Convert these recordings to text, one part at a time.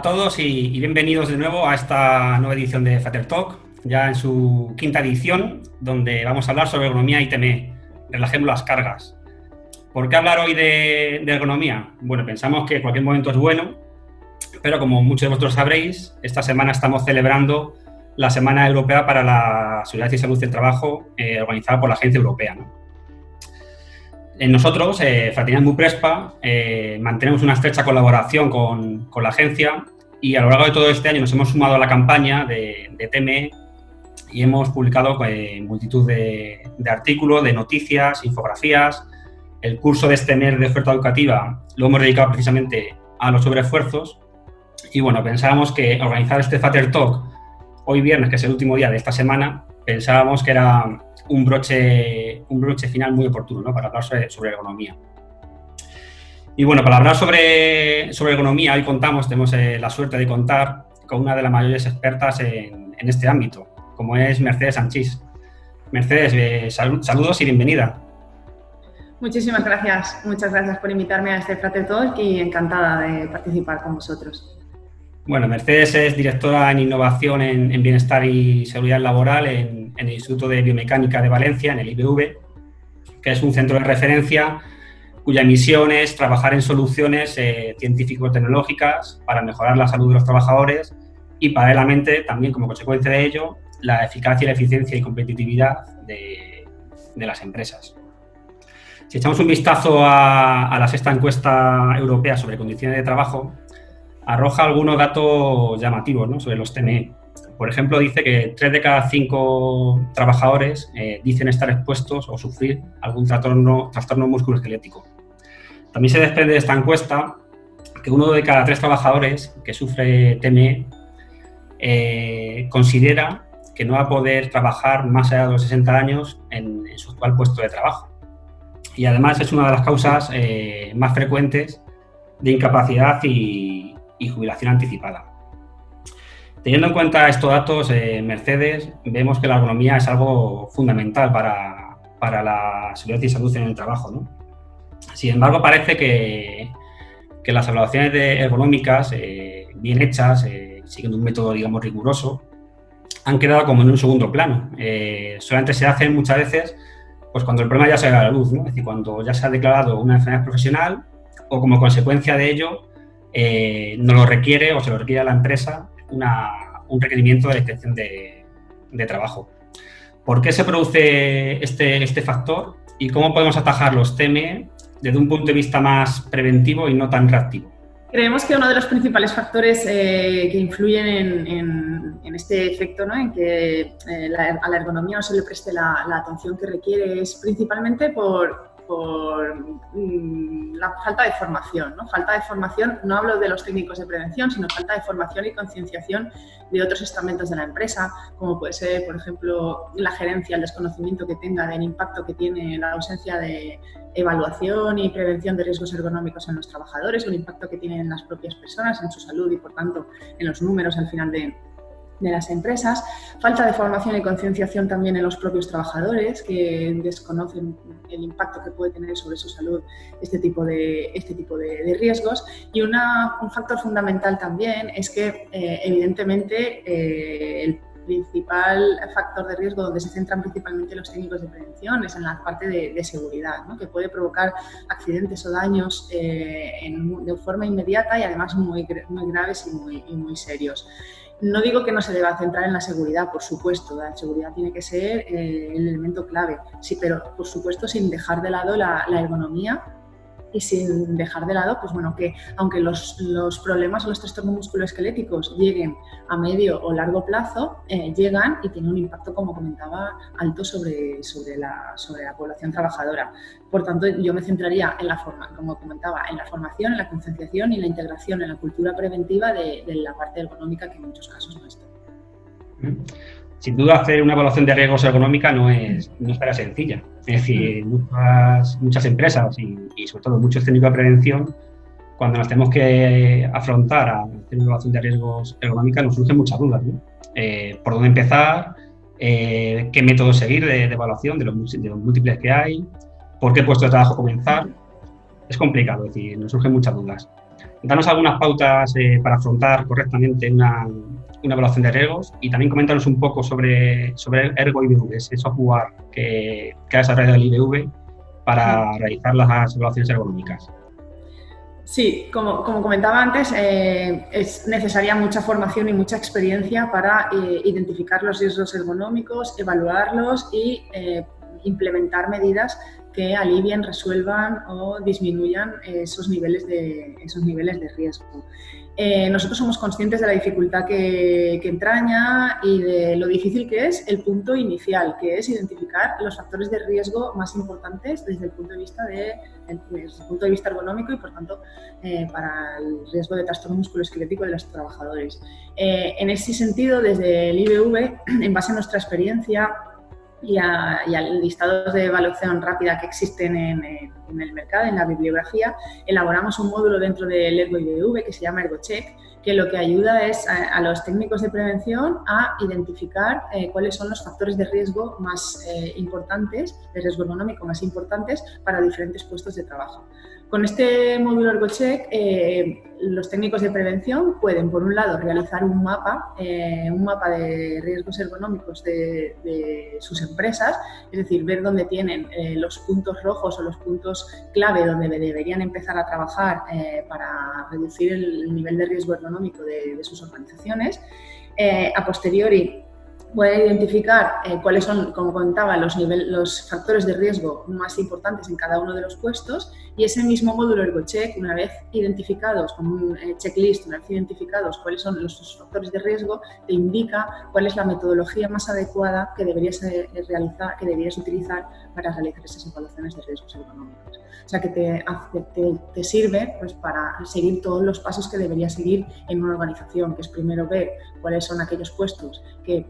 a todos y bienvenidos de nuevo a esta nueva edición de Fater Talk, ya en su quinta edición, donde vamos a hablar sobre ergonomía y TME. Relajemos las cargas. ¿Por qué hablar hoy de ergonomía? Bueno, pensamos que cualquier momento es bueno, pero como muchos de vosotros sabréis, esta semana estamos celebrando la Semana Europea para la Seguridad y Salud del Trabajo, organizada por la Agencia Europea, ¿no? Nosotros, Fraternidad Muprespa, mantenemos una estrecha colaboración con la agencia y a lo largo de todo este año nos hemos sumado a la campaña de TME y hemos publicado multitud de artículos, de noticias, infografías. El curso de este mes de oferta educativa lo hemos dedicado precisamente a los sobreesfuerzos y bueno, pensábamos que organizar este Fater Talk hoy viernes, que es el último día de esta semana, pensábamos que era un broche final muy oportuno, ¿no?, para hablar sobre ergonomía. Y bueno, para hablar sobre ergonomía, hoy tenemos la suerte de contar con una de las mayores expertas en este ámbito, como es Mercedes Sanchís. Mercedes, saludos y bienvenida. Muchísimas gracias. Muchas gracias por invitarme a este Fater Talk y encantada de participar con vosotros. Bueno, Mercedes es directora en innovación en bienestar y seguridad laboral en el Instituto de Biomecánica de Valencia, en el IBV, que es un centro de referencia cuya misión es trabajar en soluciones científico-tecnológicas para mejorar la salud de los trabajadores y, paralelamente, también como consecuencia de ello, la eficacia, la eficiencia y competitividad de las empresas. Si echamos un vistazo a la sexta encuesta europea sobre condiciones de trabajo, arroja algunos datos llamativos, ¿no?, sobre los TME. Por ejemplo, dice que 3 de cada 5 trabajadores dicen estar expuestos o sufrir algún trastorno musculoesquelético. También se desprende de esta encuesta que 1 de cada 3 trabajadores que sufre TME considera que no va a poder trabajar más allá de los 60 años en su actual puesto de trabajo. Y además es una de las causas más frecuentes de incapacidad y jubilación anticipada. Teniendo en cuenta estos datos, Mercedes, vemos que la ergonomía es algo fundamental para la seguridad y salud en el trabajo, ¿no? Sin embargo, parece que las evaluaciones ergonómicas, bien hechas, siguiendo un método, digamos, riguroso, han quedado como en un segundo plano. Solamente se hacen muchas veces pues cuando el problema ya sale a la luz, ¿no? Es decir, cuando ya se ha declarado una enfermedad profesional o como consecuencia de ello no lo requiere o se lo requiere a la empresa un requerimiento de la inspección de trabajo. ¿Por qué se produce este factor y cómo podemos atajar los TME desde un punto de vista más preventivo y no tan reactivo? Creemos que uno de los principales factores que influyen en este efecto, ¿no?, en que a la ergonomía no se le preste la atención que requiere, es principalmente por la falta de formación, ¿no? Falta de formación, no hablo de los técnicos de prevención, sino falta de formación y concienciación de otros estamentos de la empresa, como puede ser, por ejemplo, la gerencia, el desconocimiento que tenga del impacto que tiene la ausencia de evaluación y prevención de riesgos ergonómicos en los trabajadores, o el impacto que tienen en las propias personas, en su salud y, por tanto, en los números al final de las empresas. Falta de formación y concienciación también en los propios trabajadores, que desconocen el impacto que puede tener sobre su salud este tipo de riesgos. Y un factor fundamental también es que, evidentemente, el principal factor de riesgo donde se centran principalmente los técnicos de prevención es en la parte de seguridad, ¿no?, que puede provocar accidentes o daños de forma inmediata y además muy graves y muy serios. No digo que no se deba centrar en la seguridad, por supuesto, la seguridad tiene que ser el elemento clave, sí, pero por supuesto sin dejar de lado la ergonomía y sin dejar de lado, pues bueno, que aunque los problemas o los trastornos musculoesqueléticos lleguen a medio o largo plazo, llegan y tienen un impacto, como comentaba, alto sobre la población trabajadora. Por tanto, yo me centraría como comentaba, en la formación, en la concienciación y la integración en la cultura preventiva de la parte ergonómica, que en muchos casos no está. Sin duda, hacer una evaluación de riesgos ergonómica no es tarea sencilla. Es decir, muchas empresas y sobre todo muchos técnicos de prevención, cuando nos tenemos que afrontar a hacer una evaluación de riesgos ergonómica, nos surgen muchas dudas, ¿no? ¿Por dónde empezar? ¿Qué método seguir de evaluación de los múltiples que hay? ¿Por qué puesto de trabajo comenzar? Es complicado, es decir, nos surgen muchas dudas. danos algunas pautas para afrontar correctamente una evaluación de riesgos y también coméntanos un poco sobre Ergo IBV, ese software que ha desarrollado el IBV para realizar las evaluaciones ergonómicas. Sí, como comentaba antes, es necesaria mucha formación y mucha experiencia para identificar los riesgos ergonómicos, evaluarlos y implementar medidas que alivien, resuelvan o disminuyan esos niveles de riesgo. Nosotros somos conscientes de la dificultad que entraña y de lo difícil que es el punto inicial, que es identificar los factores de riesgo más importantes desde el punto de vista ergonómico y, por tanto, para el riesgo de trastorno musculoesquelético de los trabajadores. En ese sentido, desde el IBV, en base a nuestra experiencia y al listados de evaluación rápida que existen en el mercado, en la bibliografía, elaboramos un módulo dentro del Ergo IBV que se llama ErgoCheck, que lo que ayuda es a los técnicos de prevención a identificar cuáles son los factores de riesgo más importantes, de riesgo ergonómico más importantes para diferentes puestos de trabajo. Con este módulo ErgoCheck, los técnicos de prevención pueden, por un lado, realizar un mapa de riesgos ergonómicos de sus empresas, es decir, ver dónde tienen los puntos rojos o los puntos clave donde deberían empezar a trabajar para reducir el nivel de riesgo ergonómico de sus organizaciones. A posteriori, puede identificar cuáles son, como contaba, los factores de riesgo más importantes en cada uno de los puestos, y ese mismo módulo ErgoCheck, una vez identificados, con un checklist, una vez identificados cuáles son los factores de riesgo, te indica cuál es la metodología más adecuada que deberías utilizar para realizar esas evaluaciones de riesgos ergonómicos. O sea, que te sirve pues, para seguir todos los pasos que deberías seguir en una organización, que es primero ver cuáles son aquellos puestos que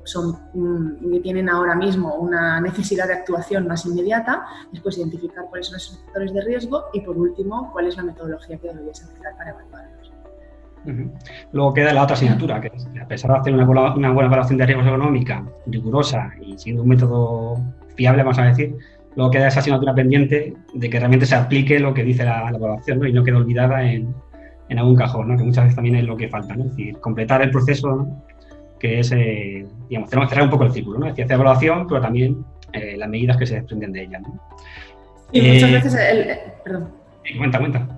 tienen ahora mismo una necesidad de actuación más inmediata, después identificar cuáles son esos factores de riesgo y, por último, cuál es la metodología que deberías aplicar para evaluarlos. Luego queda la otra asignatura, que es, a pesar de hacer una buena evaluación de riesgos económica rigurosa y siendo un método fiable, vamos a decir, luego queda esa asignatura pendiente de que realmente se aplique lo que dice la evaluación, ¿no? Y no quede olvidada en algún cajón, ¿no? Que muchas veces también es lo que falta, ¿no? Es decir, completar el proceso, ¿no? Que es, digamos, tenemos que cerrar un poco el círculo, ¿no? Es decir, hacer evaluación, pero también las medidas que se desprenden de ella, ¿no? Y muchas veces, perdón. Cuenta.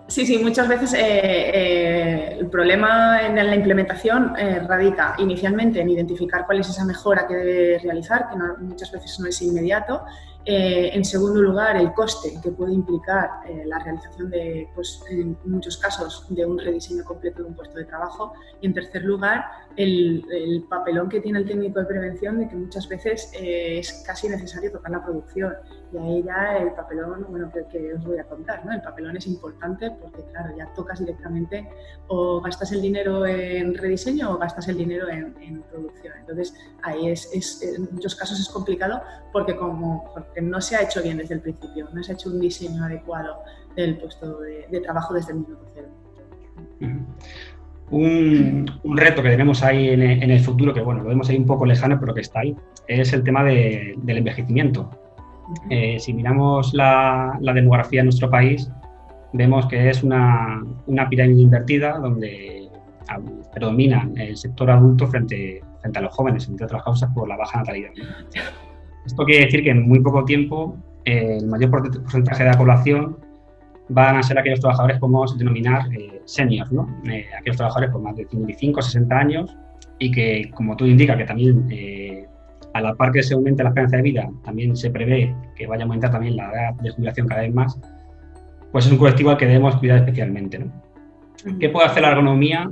Sí, muchas veces el problema en la implementación radica inicialmente en identificar cuál es esa mejora que debe realizar, que muchas veces no es inmediato. En segundo lugar, el coste que puede implicar la realización en muchos casos, de un rediseño completo de un puesto de trabajo. Y en tercer lugar, el papelón que tiene el técnico de prevención de que muchas veces es casi necesario tocar la producción. Y ahí ya el papelón, bueno, que os voy a contar, ¿no? El papelón es importante porque, claro, ya tocas directamente o gastas el dinero en rediseño o gastas el dinero en producción. Entonces, ahí en muchos casos es complicado porque no se ha hecho bien desde el principio, no se ha hecho un diseño adecuado del puesto de trabajo desde el minuto cero. Un reto que tenemos ahí en el futuro, que bueno, lo vemos ahí un poco lejano, pero que está ahí, es el tema del envejecimiento. Si miramos la demografía en nuestro país, vemos que es una pirámide invertida donde predomina el sector adulto frente a los jóvenes, entre otras causas por la baja natalidad. Esto quiere decir que en muy poco tiempo el mayor porcentaje de la población van a ser aquellos trabajadores que podemos denominar seniors, ¿no? Aquellos trabajadores con más de 55 o 60 años y que, como tú indicas, que también a la par que se aumenta la esperanza de vida, también se prevé que vaya a aumentar también la edad de jubilación cada vez más, pues es un colectivo al que debemos cuidar especialmente, ¿no? ¿Qué puede hacer la ergonomía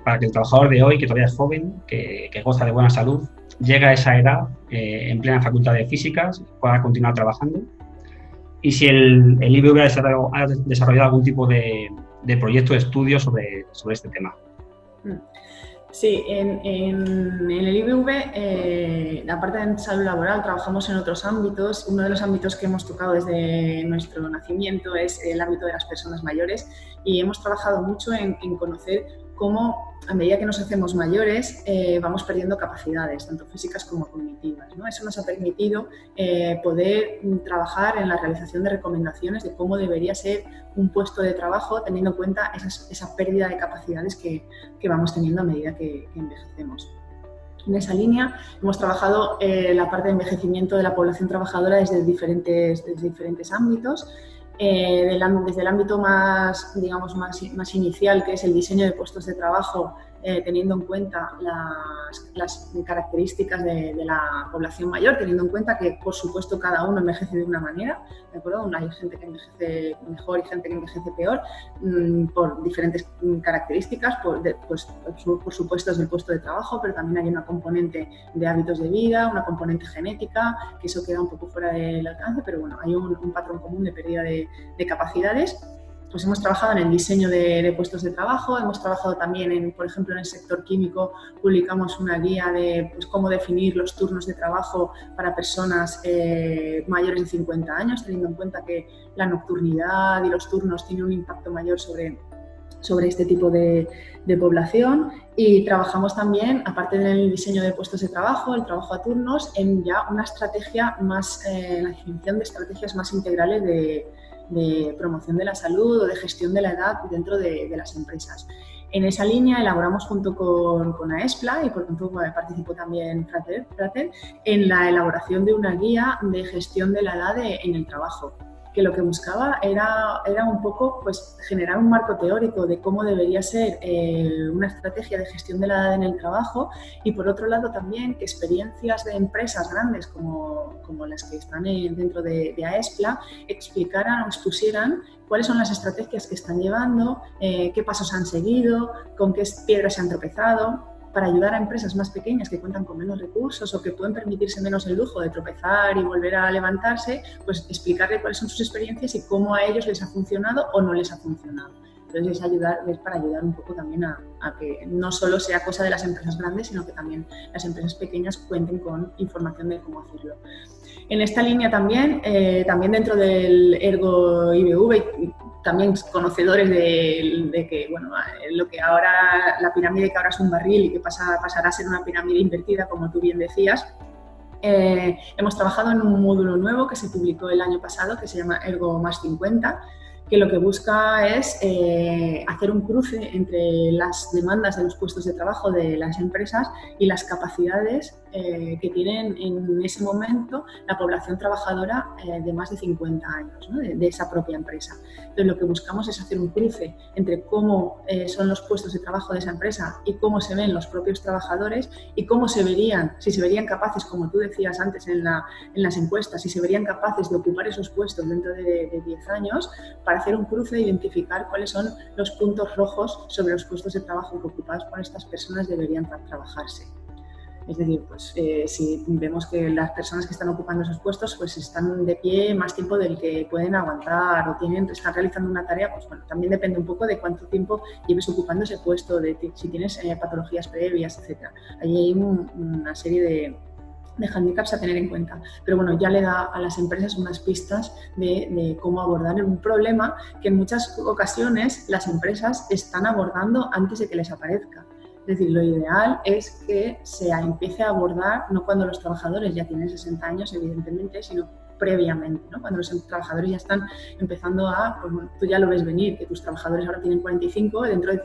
para que el trabajador de hoy, que todavía es joven, que goza de buena salud, llegue a esa edad en plena facultades físicas, pueda continuar trabajando? Y si el IBV ha desarrollado algún tipo de proyecto de estudio sobre este tema. Sí, en el IBV, aparte de salud laboral, trabajamos en otros ámbitos. Uno de los ámbitos que hemos tocado desde nuestro nacimiento es el ámbito de las personas mayores y hemos trabajado mucho en conocer cómo a medida que nos hacemos mayores vamos perdiendo capacidades, tanto físicas como cognitivas, ¿no? Eso nos ha permitido poder trabajar en la realización de recomendaciones de cómo debería ser un puesto de trabajo, teniendo en cuenta esa pérdida de capacidades que vamos teniendo a medida que envejecemos. En esa línea hemos trabajado la parte de envejecimiento de la población trabajadora desde diferentes ámbitos. Desde el ámbito más, digamos, más inicial, que es el diseño de puestos de trabajo, teniendo en cuenta las características de la población mayor, teniendo en cuenta que, por supuesto, cada uno envejece de una manera, ¿de acuerdo? Hay gente que envejece mejor y gente que envejece peor, por diferentes características, por supuesto, desde el puesto de trabajo, pero también hay una componente de hábitos de vida, una componente genética, que eso queda un poco fuera del alcance, pero bueno, hay un patrón común de pérdida de capacidades. Pues hemos trabajado en el diseño de puestos de trabajo, hemos trabajado también, por ejemplo, en el sector químico, publicamos una guía de cómo definir los turnos de trabajo para personas mayores de 50 años, teniendo en cuenta que la nocturnidad y los turnos tienen un impacto mayor sobre este tipo de población. Y trabajamos también, aparte del diseño de puestos de trabajo, el trabajo a turnos, en ya una estrategia más, la definición de estrategias más integrales de promoción de la salud o de gestión de la edad dentro de las empresas. En esa línea elaboramos junto con AESPLA y por tanto participó también Frater en la elaboración de una guía de gestión de la edad en el trabajo, que lo que buscaba era un poco generar un marco teórico de cómo debería ser una estrategia de gestión de la edad en el trabajo, y por otro lado también que experiencias de empresas grandes como las que están dentro de AESPLA explicaran o expusieran cuáles son las estrategias que están llevando, qué pasos han seguido, con qué piedras se han tropezado, para ayudar a empresas más pequeñas que cuentan con menos recursos o que pueden permitirse menos el lujo de tropezar y volver a levantarse, pues explicarle cuáles son sus experiencias y cómo a ellos les ha funcionado o no les ha funcionado. Entonces es para ayudar un poco también a que no solo sea cosa de las empresas grandes, sino que también las empresas pequeñas cuenten con información de cómo hacerlo. En esta línea también dentro del Ergo IBV, también conocedores de que, bueno, lo que ahora, la pirámide que ahora es un barril y que pasará a ser una pirámide invertida, como tú bien decías, hemos trabajado en un módulo nuevo que se publicó el año pasado, que se llama Ergo más 50, que lo que busca es hacer un cruce entre las demandas de los puestos de trabajo de las empresas y las capacidades que tienen en ese momento la población trabajadora de más de 50 años, ¿no? de esa propia empresa. Entonces, lo que buscamos es hacer un cruce entre cómo son los puestos de trabajo de esa empresa y cómo se ven los propios trabajadores y cómo se verían, si se verían capaces, como tú decías antes en las encuestas, si se verían capaces de ocupar esos puestos dentro de 10 años, para hacer un cruce e identificar cuáles son los puntos rojos sobre los puestos de trabajo que ocupados por estas personas deberían trabajarse. Es decir, si vemos que las personas que están ocupando esos puestos están de pie más tiempo del que pueden aguantar o están realizando una tarea, también depende un poco de cuánto tiempo lleves ocupando ese puesto, de si tienes patologías previas, etc. Ahí hay una serie de handicaps a tener en cuenta, pero bueno, ya le da a las empresas unas pistas de cómo abordar un problema que en muchas ocasiones las empresas están abordando antes de que les aparezca. Es decir, lo ideal es que se empiece a abordar no cuando los trabajadores ya tienen 60 años, evidentemente, sino previamente, ¿no? Cuando los trabajadores ya están empezando tú ya lo ves venir, que tus trabajadores ahora tienen 45, dentro de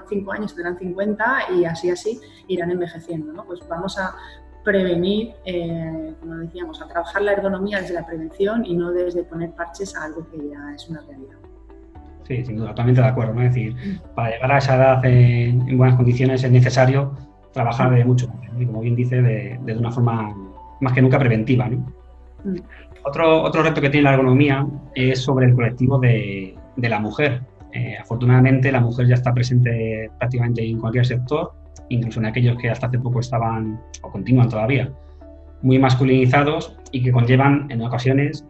5 años tendrán 50 y así irán envejeciendo, ¿no? Pues vamos a prevenir, como decíamos, a trabajar la ergonomía desde la prevención y no desde poner parches a algo que ya es una realidad. Sí, sin duda, totalmente de acuerdo, ¿no? Es decir, para llegar a esa edad en buenas condiciones es necesario trabajar de mucho, y como bien dice, de una forma más que nunca preventiva, ¿no? Otro reto que tiene la ergonomía es sobre el colectivo de la mujer. Afortunadamente, la mujer ya está presente prácticamente en cualquier sector, incluso en aquellos que hasta hace poco estaban, o continúan todavía, muy masculinizados y que conllevan en ocasiones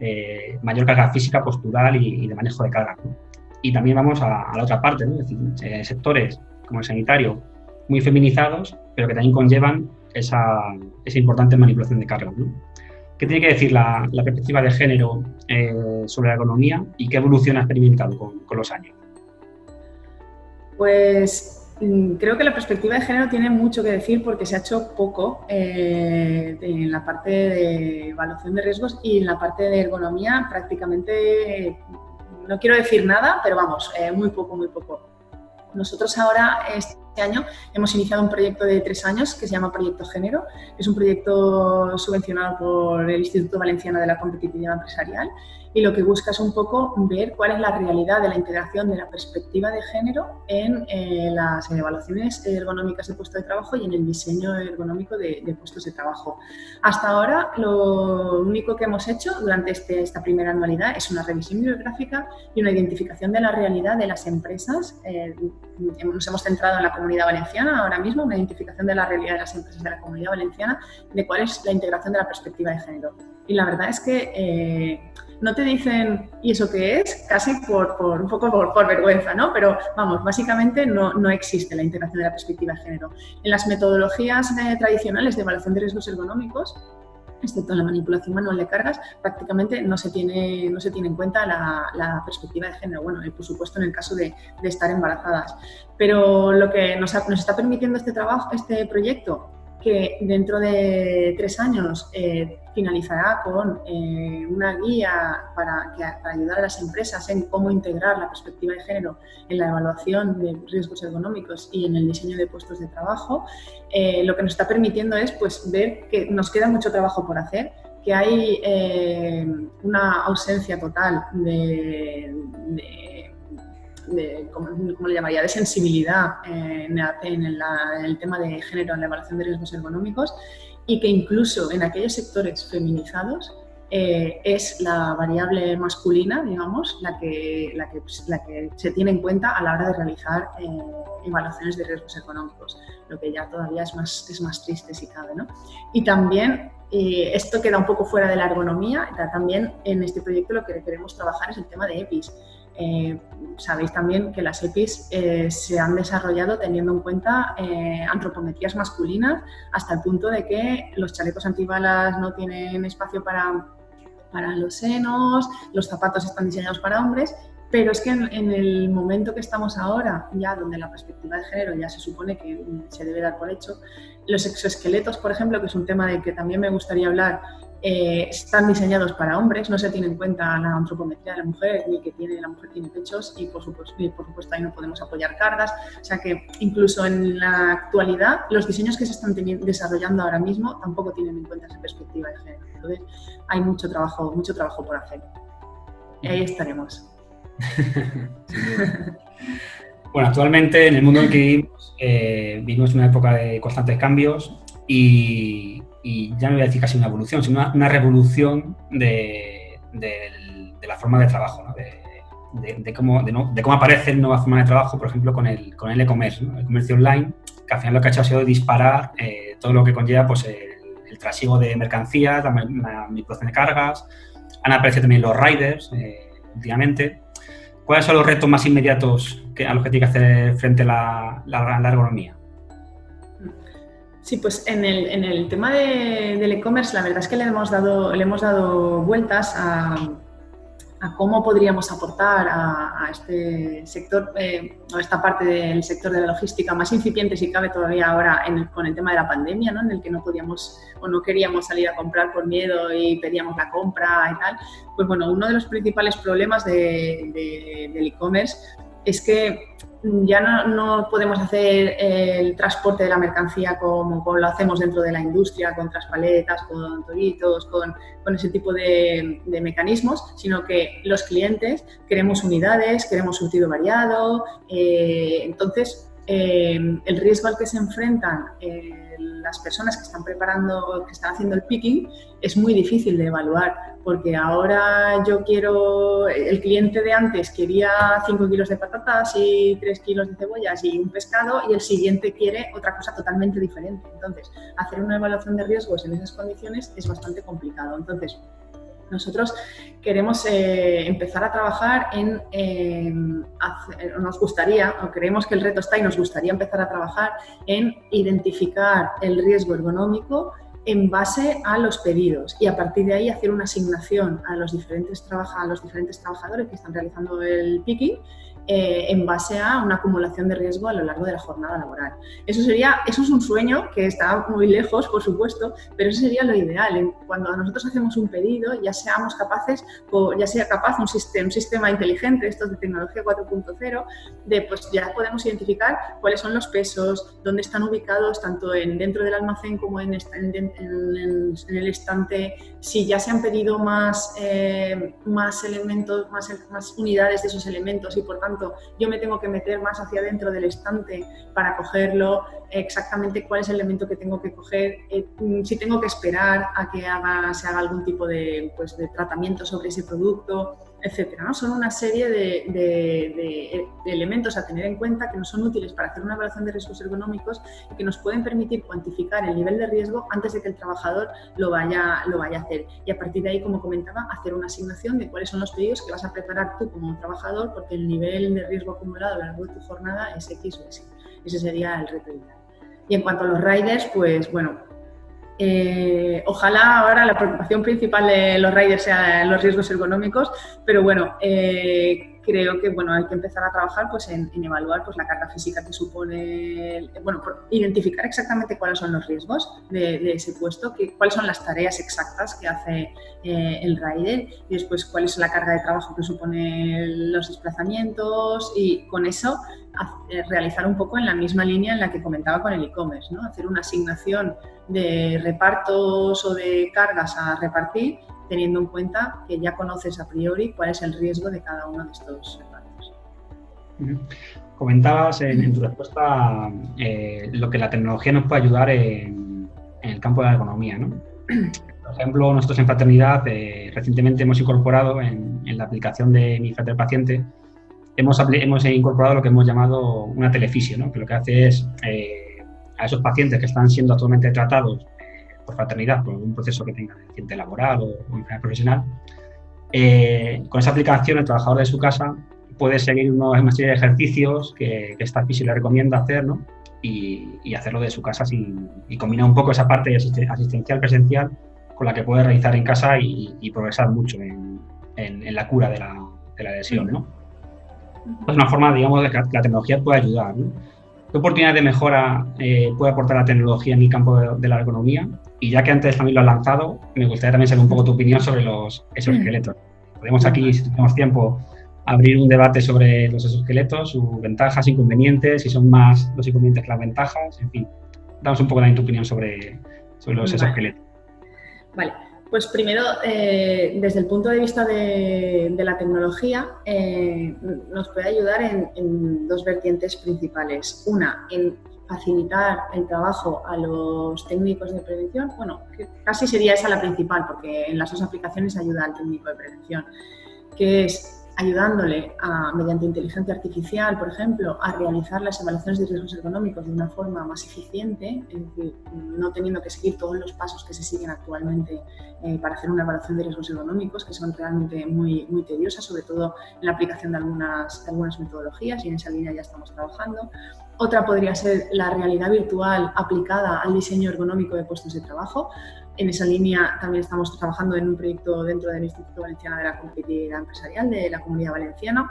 mayor carga física, postural y de manejo de carga, ¿no? Y también vamos a la otra parte, ¿no? Es decir, sectores como el sanitario muy feminizados, pero que también conllevan esa importante manipulación de carga, ¿no? ¿Qué tiene que decir la perspectiva de género sobre la ergonomía y qué evolución ha experimentado con los años? Pues creo que la perspectiva de género tiene mucho que decir porque se ha hecho poco en la parte de evaluación de riesgos y en la parte de ergonomía prácticamente, no quiero decir nada, pero vamos, muy poco, muy poco. Nosotros ahora, este año, hemos iniciado un proyecto de 3 años que se llama Proyecto Género. Es un proyecto subvencionado por el Instituto Valenciano de la Competitividad Empresarial y lo que busca es un poco ver cuál es la realidad de la integración de la perspectiva de género en las evaluaciones ergonómicas de puestos de trabajo y en el diseño ergonómico de puestos de trabajo. Hasta ahora, lo único que hemos hecho durante esta primera anualidad es una revisión bibliográfica y una identificación de la realidad de las empresas. Nos hemos centrado en la Comunidad Valenciana ahora mismo, una identificación de la realidad de las empresas de la Comunidad Valenciana, de cuál es la integración de la perspectiva de género. Y la verdad es que no te dicen, ¿y eso qué es? Casi un poco por vergüenza, ¿no? Pero vamos, básicamente no existe la integración de la perspectiva de género. En las metodologías tradicionales de evaluación de riesgos ergonómicos, excepto en la manipulación manual de cargas, prácticamente no se tiene en cuenta la perspectiva de género. Bueno, y por supuesto en el caso de estar embarazadas. Pero lo que nos está permitiendo este proyecto, que dentro de 3 años finalizará con una guía para ayudar a las empresas en cómo integrar la perspectiva de género en la evaluación de riesgos ergonómicos y en el diseño de puestos de trabajo, lo que nos está permitiendo es pues, ver que nos queda mucho trabajo por hacer, que hay una ausencia total ¿cómo le llamaría?, de sensibilidad en el tema de género en la evaluación de riesgos ergonómicos y que incluso en aquellos sectores feminizados es la variable masculina, digamos, la que se tiene en cuenta a la hora de realizar evaluaciones de riesgos ergonómicos, lo que ya todavía es más triste si cabe, ¿no? Y también esto queda un poco fuera de la ergonomía, también en este proyecto lo que queremos trabajar es el tema de EPIs. Sabéis también que las EPIs se han desarrollado teniendo en cuenta antropometrías masculinas hasta el punto de que los chalecos antibalas no tienen espacio para los senos, los zapatos están diseñados para hombres, pero es que en el momento que estamos ahora, ya donde la perspectiva de género ya se supone que se debe dar por hecho, los exoesqueletos, por ejemplo, que es un tema del que también me gustaría hablar, están diseñados para hombres, no se tiene en cuenta la antropometría de la mujer, ni que la mujer tiene pechos y por supuesto ahí no podemos apoyar cargas, o sea que incluso en la actualidad los diseños que se están desarrollando ahora mismo tampoco tienen en cuenta esa perspectiva de género, entonces hay mucho trabajo por hacer y ahí estaremos. Bueno, actualmente en el mundo en el que vivimos una época de constantes cambios y ya no voy a decir casi una evolución, sino una revolución de la forma de trabajo, ¿no? de cómo aparecen nuevas formas de trabajo, por ejemplo, con el e-commerce, ¿no? El comercio online, que al final lo que ha hecho ha sido disparar todo lo que conlleva pues, el trasiego de mercancías, la manipulación de cargas. Han aparecido también los riders últimamente. ¿Cuáles son los retos más inmediatos a los que tiene que hacer frente la ergonomía? Sí, pues en el tema del e-commerce la verdad es que le hemos dado vueltas a cómo podríamos aportar a este sector, a esta parte del sector de la logística más incipiente si cabe todavía ahora con el tema de la pandemia, ¿no? En el que no podíamos o no queríamos salir a comprar por miedo y pedíamos la compra y tal. Pues bueno, uno de los principales problemas del e-commerce es que ya no podemos hacer el transporte de la mercancía como lo hacemos dentro de la industria, con traspaletas, con toritos, con ese tipo de mecanismos, sino que los clientes queremos unidades, queremos surtido variado, entonces el riesgo al que se enfrentan las personas que están preparando, que están haciendo el picking, es muy difícil de evaluar, porque ahora el cliente de antes quería 5 kilos de patatas y 3 kilos de cebollas y un pescado, y el siguiente quiere otra cosa totalmente diferente. Entonces, hacer una evaluación de riesgos en esas condiciones es bastante complicado. Entonces, nosotros queremos empezar a trabajar nos gustaría, o creemos que el reto está y nos gustaría empezar a trabajar en identificar el riesgo ergonómico en base a los pedidos y a partir de ahí hacer una asignación a los diferentes trabajadores que están realizando el picking en base a una acumulación de riesgo a lo largo de la jornada laboral. Eso es un sueño que está muy lejos, por supuesto, pero eso sería lo ideal. Cuando nosotros hacemos un pedido, ya seamos capaces, ya sea capaz un sistema inteligente, esto es de tecnología 4.0, de pues ya podemos identificar cuáles son los pesos, dónde están ubicados, tanto dentro del almacén como en el estante, si ya se han pedido más elementos, más unidades de esos elementos y por tanto yo me tengo que meter más hacia dentro del estante para cogerlo, exactamente cuál es el elemento que tengo que coger, si tengo que esperar a que se haga algún tipo de tratamiento sobre ese producto, etcétera, ¿no? Son una serie de elementos a tener en cuenta que nos son útiles para hacer una evaluación de riesgos ergonómicos y que nos pueden permitir cuantificar el nivel de riesgo antes de que el trabajador lo vaya a hacer. Y a partir de ahí, como comentaba, hacer una asignación de cuáles son los pedidos que vas a preparar tú como trabajador, porque el nivel de riesgo acumulado a lo largo de tu jornada es X o Y. Ese sería el reto ideal. Y en cuanto a los riders, pues bueno, ojalá ahora la preocupación principal de los riders sean los riesgos ergonómicos, pero bueno, creo que hay que empezar a trabajar pues, en evaluar pues, la carga física que supone, por identificar exactamente cuáles son los riesgos de ese puesto, cuáles son las tareas exactas que hace el rider y después cuál es la carga de trabajo que supone los desplazamientos y con eso realizar un poco en la misma línea en la que comentaba con el e-commerce, ¿no? Hacer una asignación de repartos o de cargas a repartir teniendo en cuenta que ya conoces a priori cuál es el riesgo de cada uno de estos repartos. Comentabas en tu respuesta lo que la tecnología nos puede ayudar en el campo de la ergonomía, ¿no? Por ejemplo, nosotros en Fraternidad recientemente hemos incorporado en la aplicación de Mi Frater Paciente hemos incorporado lo que hemos llamado una telefisio, ¿no? Que lo que hace es a esos pacientes que están siendo actualmente tratados por Fraternidad, por un proceso que tenga de accidente laboral o enfermedad profesional, con esa aplicación el trabajador de su casa puede seguir una serie de ejercicios que esta fisio le recomienda hacer, ¿no? Y hacerlo de su casa y combinar un poco esa parte asistencial presencial con la que puede realizar en casa y progresar mucho en la cura de la lesión, ¿no? Es una forma, digamos, de que la tecnología puede ayudar, ¿no? ¿Qué oportunidades de mejora puede aportar la tecnología en el campo de la ergonomía? Y ya que antes también lo has lanzado, me gustaría también saber un poco tu opinión sobre los exoesqueletos. Podemos aquí, si tenemos tiempo, abrir un debate sobre los exoesqueletos, sus ventajas, inconvenientes, si son más los inconvenientes que las ventajas, en fin. Danos un poco también tu opinión sobre los exoesqueletos. Vale. Pues primero, desde el punto de vista de la tecnología, nos puede ayudar en dos vertientes principales. Una, en facilitar el trabajo a los técnicos de prevención. Bueno, que casi sería esa la principal, porque en las dos aplicaciones ayuda al técnico de prevención, que es ayudándole mediante inteligencia artificial, por ejemplo, a realizar las evaluaciones de riesgos ergonómicos de una forma más eficiente, es decir, no teniendo que seguir todos los pasos que se siguen actualmente para hacer una evaluación de riesgos ergonómicos, que son realmente muy, muy tediosas, sobre todo en la aplicación de algunas metodologías, y en esa línea ya estamos trabajando. Otra podría ser la realidad virtual aplicada al diseño ergonómico de puestos de trabajo. En esa línea también estamos trabajando en un proyecto dentro del Instituto Valenciano de la Competitividad Empresarial de la Comunidad Valenciana.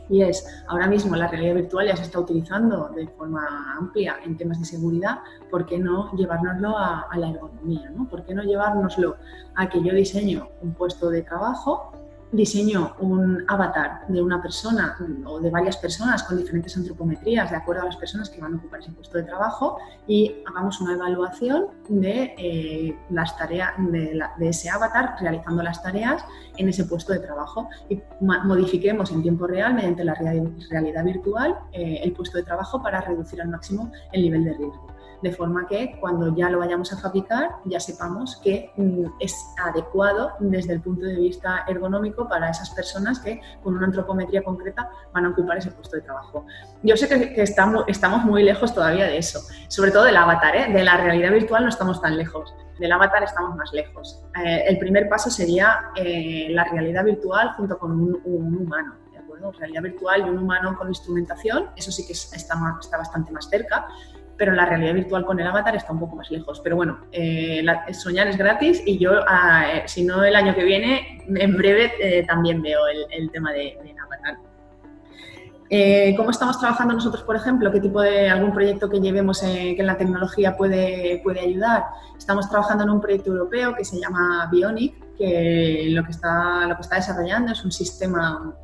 Y ahora mismo la realidad virtual ya se está utilizando de forma amplia en temas de seguridad. ¿Por qué no llevárnoslo a la ergonomía, ¿no? ¿Por qué no llevárnoslo a que yo diseño un puesto de trabajo, diseño un avatar de una persona o de varias personas con diferentes antropometrías de acuerdo a las personas que van a ocupar ese puesto de trabajo y hagamos una evaluación de las tareas de ese avatar realizando las tareas en ese puesto de trabajo y modifiquemos en tiempo real mediante la realidad virtual el puesto de trabajo para reducir al máximo el nivel de riesgo. De forma que cuando ya lo vayamos a fabricar ya sepamos que es adecuado desde el punto de vista ergonómico para esas personas que con una antropometría concreta van a ocupar ese puesto de trabajo. Yo sé que estamos muy lejos todavía de eso, sobre todo del avatar, de la realidad virtual no estamos tan lejos, del avatar estamos más lejos. El primer paso sería la realidad virtual junto con un humano. Realidad virtual y un humano con instrumentación, eso sí que está bastante más cerca. pero la realidad virtual con el avatar está un poco más lejos. Pero bueno, soñar es gratis y yo, si no el año que viene, en breve también veo el tema del avatar. ¿Cómo estamos trabajando nosotros, por ejemplo? ¿Qué tipo de algún proyecto que llevemos que en la tecnología puede ayudar? Estamos trabajando en un proyecto europeo que se llama Bionic, que lo que está desarrollando es un sistema,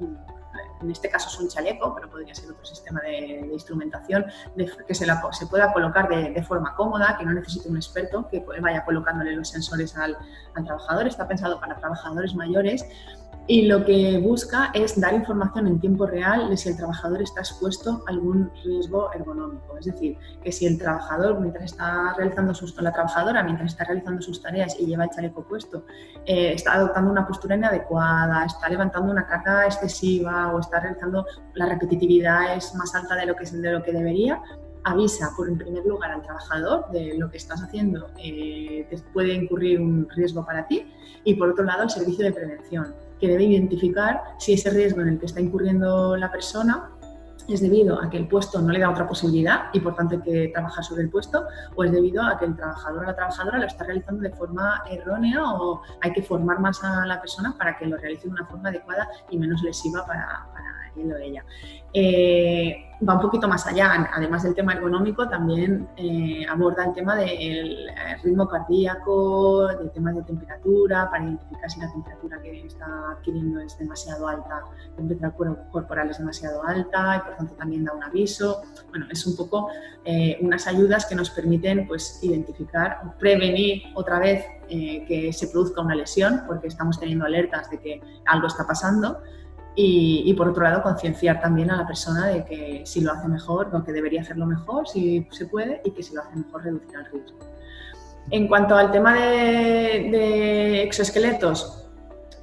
en este caso es un chaleco, pero podría ser otro sistema de instrumentación, que se pueda colocar de forma cómoda, que no necesite un experto, que vaya colocándole los sensores al trabajador. Está pensado para trabajadores mayores. Y lo que busca es dar información en tiempo real de si el trabajador está expuesto a algún riesgo ergonómico. Es decir, que si el trabajador, mientras está realizando sus tareas y lleva el chaleco puesto, está adoptando una postura inadecuada, está levantando una carga excesiva o está realizando la repetitividad es más alta de lo que debería, avisa en primer lugar al trabajador de lo que estás haciendo, te puede incurrir un riesgo para ti, y por otro lado el servicio de prevención, que debe identificar si ese riesgo en el que está incurriendo la persona es debido a que el puesto no le da otra posibilidad y por tanto hay que trabajar sobre el puesto, o es debido a que el trabajador o la trabajadora lo está realizando de forma errónea, o hay que formar más a la persona para que lo realice de una forma adecuada y menos lesiva para él o ella. Va un poquito más allá, además del tema ergonómico, también aborda el tema del ritmo cardíaco, del tema de temperatura, para identificar si la temperatura que está adquiriendo es demasiado alta, la temperatura corporal es demasiado alta, y por tanto también da un aviso. Bueno, es un poco unas ayudas que nos permiten pues identificar, prevenir otra vez que se produzca una lesión, porque estamos teniendo alertas de que algo está pasando. Y por otro lado, concienciar también a la persona de que si lo hace mejor, o que debería hacerlo mejor, si se puede, y que si lo hace mejor, reducirá el riesgo. En cuanto al tema de exoesqueletos,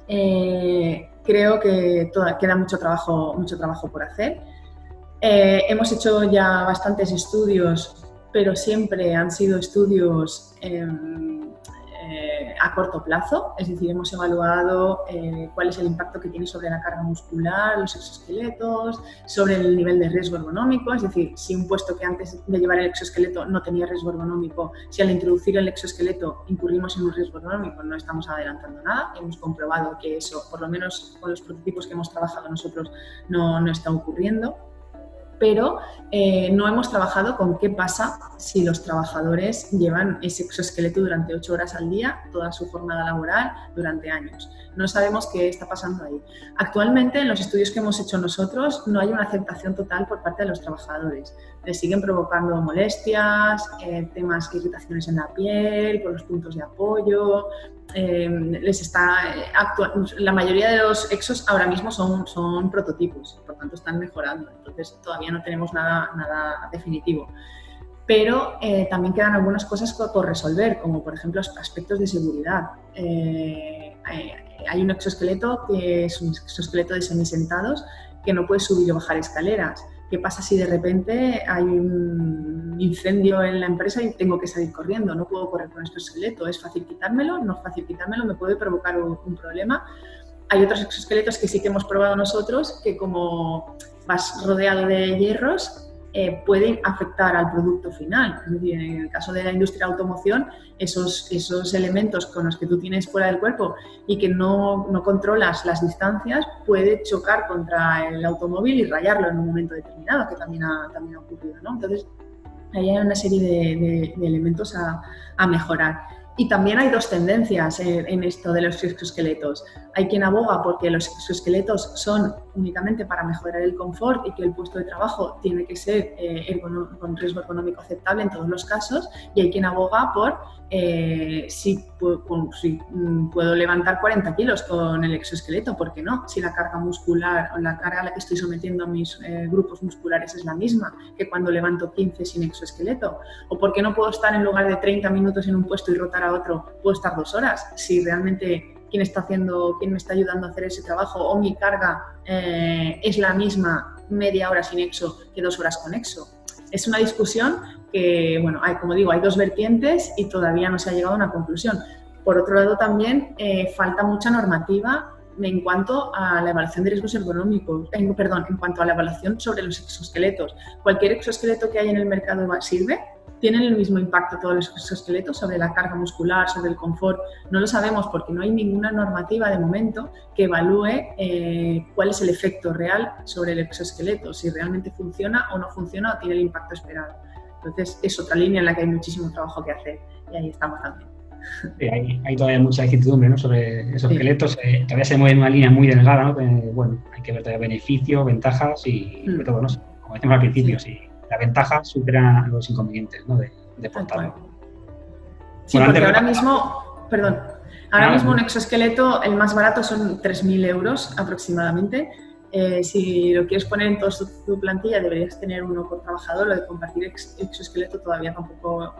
creo que queda mucho trabajo por hacer. Hemos hecho ya bastantes estudios, pero siempre han sido estudios a corto plazo, es decir, hemos evaluado cuál es el impacto que tiene sobre la carga muscular, los exoesqueletos, sobre el nivel de riesgo ergonómico, es decir, si un puesto que antes de llevar el exoesqueleto no tenía riesgo ergonómico, si al introducir el exoesqueleto incurrimos en un riesgo ergonómico, no estamos adelantando nada. Hemos comprobado que eso, por lo menos con los prototipos que hemos trabajado nosotros, no está ocurriendo. Pero no hemos trabajado con qué pasa si los trabajadores llevan ese exoesqueleto durante 8 horas al día, toda su jornada laboral, durante años. No sabemos qué está pasando ahí. Actualmente, en los estudios que hemos hecho nosotros, no hay una aceptación total por parte de los trabajadores. Les siguen provocando molestias, temas, irritaciones en la piel, por los puntos de apoyo. La mayoría de los exos ahora mismo son prototipos, por tanto están mejorando, entonces todavía no tenemos nada definitivo. Pero también quedan algunas cosas por resolver, como por ejemplo aspectos de seguridad. Hay un exoesqueleto que es un exoesqueleto de semisentados que no puede subir o bajar escaleras. ¿Qué pasa si de repente hay un incendio en la empresa y tengo que salir corriendo? No puedo correr con este exoesqueleto. ¿Es fácil quitármelo? ¿No es fácil quitármelo? ¿Me puede provocar un problema? Hay otros exoesqueletos que sí que hemos probado nosotros, que como vas rodeado de hierros, pueden afectar al producto final. Es decir, en el caso de la industria de automoción, esos elementos con los que tú tienes fuera del cuerpo y que no controlas las distancias, puede chocar contra el automóvil y rayarlo en un momento determinado, que también ha ocurrido, ¿no? Entonces, ahí hay una serie de elementos a mejorar. Y también hay dos tendencias en esto de los exoesqueletos. Hay quien aboga porque los exoesqueletos son únicamente para mejorar el confort y que el puesto de trabajo tiene que ser con riesgo ergonómico aceptable en todos los casos, y hay quien aboga por si puedo levantar 40 kilos con el exoesqueleto, ¿por qué no? Si la carga muscular o la carga a la que estoy sometiendo a mis grupos musculares es la misma que cuando levanto 15 sin exoesqueleto. ¿O por qué no puedo estar en lugar de 30 minutos en un puesto y rotar a otro, puedo estar 2 horas? Si realmente quién me está ayudando a hacer ese trabajo, o mi carga es la misma media hora sin exo que 2 horas con exo. Es una discusión que, bueno, como digo, hay dos vertientes y todavía no se ha llegado a una conclusión. Por otro lado, también falta mucha normativa en cuanto a la evaluación de riesgos ergonómicos, en cuanto a la evaluación sobre los exoesqueletos. Cualquier exoesqueleto que hay en el mercado sirve, ¿Tienen el mismo impacto todos los exoesqueletos sobre la carga muscular, sobre el confort? No lo sabemos porque no hay ninguna normativa de momento que evalúe cuál es el efecto real sobre el exoesqueleto, si realmente funciona o no funciona o tiene el impacto esperado. Entonces, es otra línea en la que hay muchísimo trabajo que hacer y ahí estamos también. Sí, hay todavía mucha incertidumbre, ¿no?, sobre esos esqueletos. Todavía se mueve en una línea muy delgada, ¿no? Bueno, hay que ver todavía beneficios, ventajas y sobre todo, ¿no?, como decíamos al principio, si la ventaja supera los inconvenientes, ¿no?, de portarlo. Sí, bueno, porque ahora mismo un exoesqueleto, el más barato son 3.000 euros aproximadamente. Si lo quieres poner en toda tu plantilla, deberías tener uno por trabajador. Lo de compartir exoesqueleto todavía tampoco,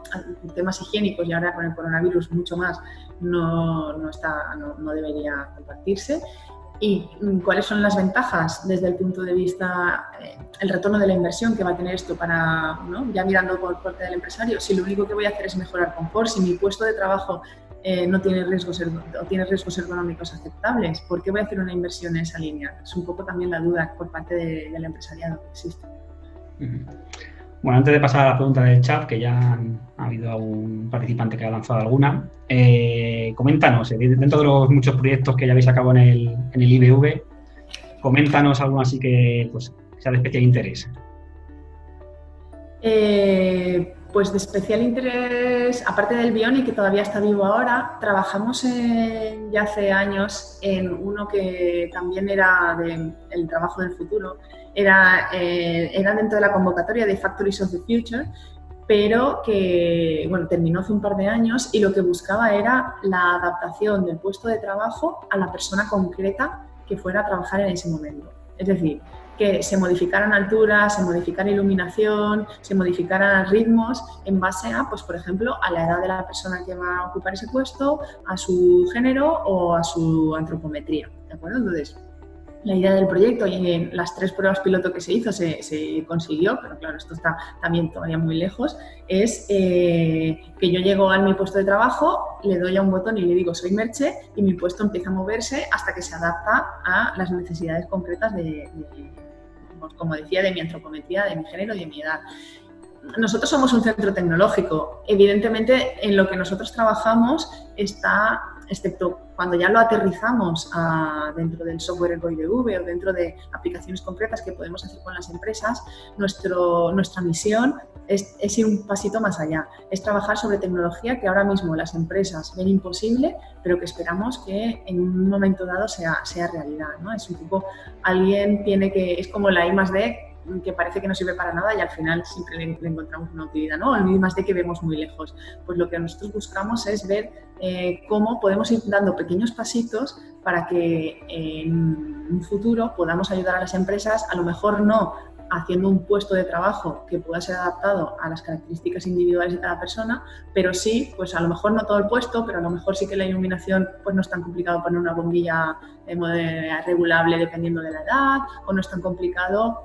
temas higiénicos y ahora con el coronavirus mucho más, no debería compartirse. ¿Y cuáles son las ventajas desde el punto de vista, el retorno de la inversión que va a tener esto para, ¿no?, ya mirando por parte del empresario? Si lo único que voy a hacer es mejorar confort, si mi puesto de trabajo no tiene riesgos ergonómicos aceptables, ¿por qué voy a hacer una inversión en esa línea? Es un poco también la duda por parte del empresariado que existe. Bueno, antes de pasar a la pregunta del chat, que ya ha habido algún participante que ha lanzado alguna, coméntanos, dentro de los muchos proyectos que ya habéis acabado en el IBV, coméntanos algo así que pues, sea de especial interés. Pues de especial interés, aparte del Bionic, que todavía está vivo ahora, trabajamos ya hace años en uno que también era el trabajo del futuro. Era dentro de la convocatoria de Factories of the Future, pero que terminó hace un par de años y lo que buscaba era la adaptación del puesto de trabajo a la persona concreta que fuera a trabajar en ese momento. Es decir, que se modificaran alturas, se modificara iluminación, se modificaran ritmos en base a, pues por ejemplo, a la edad de la persona que va a ocupar ese puesto, a su género o a su antropometría, ¿de acuerdo? Entonces, la idea del proyecto y en las 3 pruebas piloto que se hizo se consiguió, pero claro, esto está también todavía muy lejos, es que yo llego a mi puesto de trabajo, le doy a un botón y le digo soy Merche y mi puesto empieza a moverse hasta que se adapta a las necesidades concretas como decía, de mi antropometría, de mi género y de mi edad. Nosotros somos un centro tecnológico. Evidentemente, en lo que nosotros trabajamos está, excepto cuando ya lo aterrizamos dentro del software ERGO-IBV o dentro de aplicaciones concretas que podemos hacer con las empresas, nuestra misión es ir un pasito más allá. Es trabajar sobre tecnología que ahora mismo las empresas ven imposible, pero que esperamos que en un momento dado sea realidad, ¿no? Es un poco, es como la I+D, que parece que no sirve para nada y al final siempre le encontramos una utilidad, ¿no? El I+D que vemos muy lejos. Pues lo que nosotros buscamos es ver cómo podemos ir dando pequeños pasitos para que en un futuro podamos ayudar a las empresas, a lo mejor no haciendo un puesto de trabajo que pueda ser adaptado a las características individuales de cada persona, pero sí, pues a lo mejor no todo el puesto, pero a lo mejor sí que la iluminación pues no es tan complicado poner una bombilla regulable dependiendo de la edad, o no es tan complicado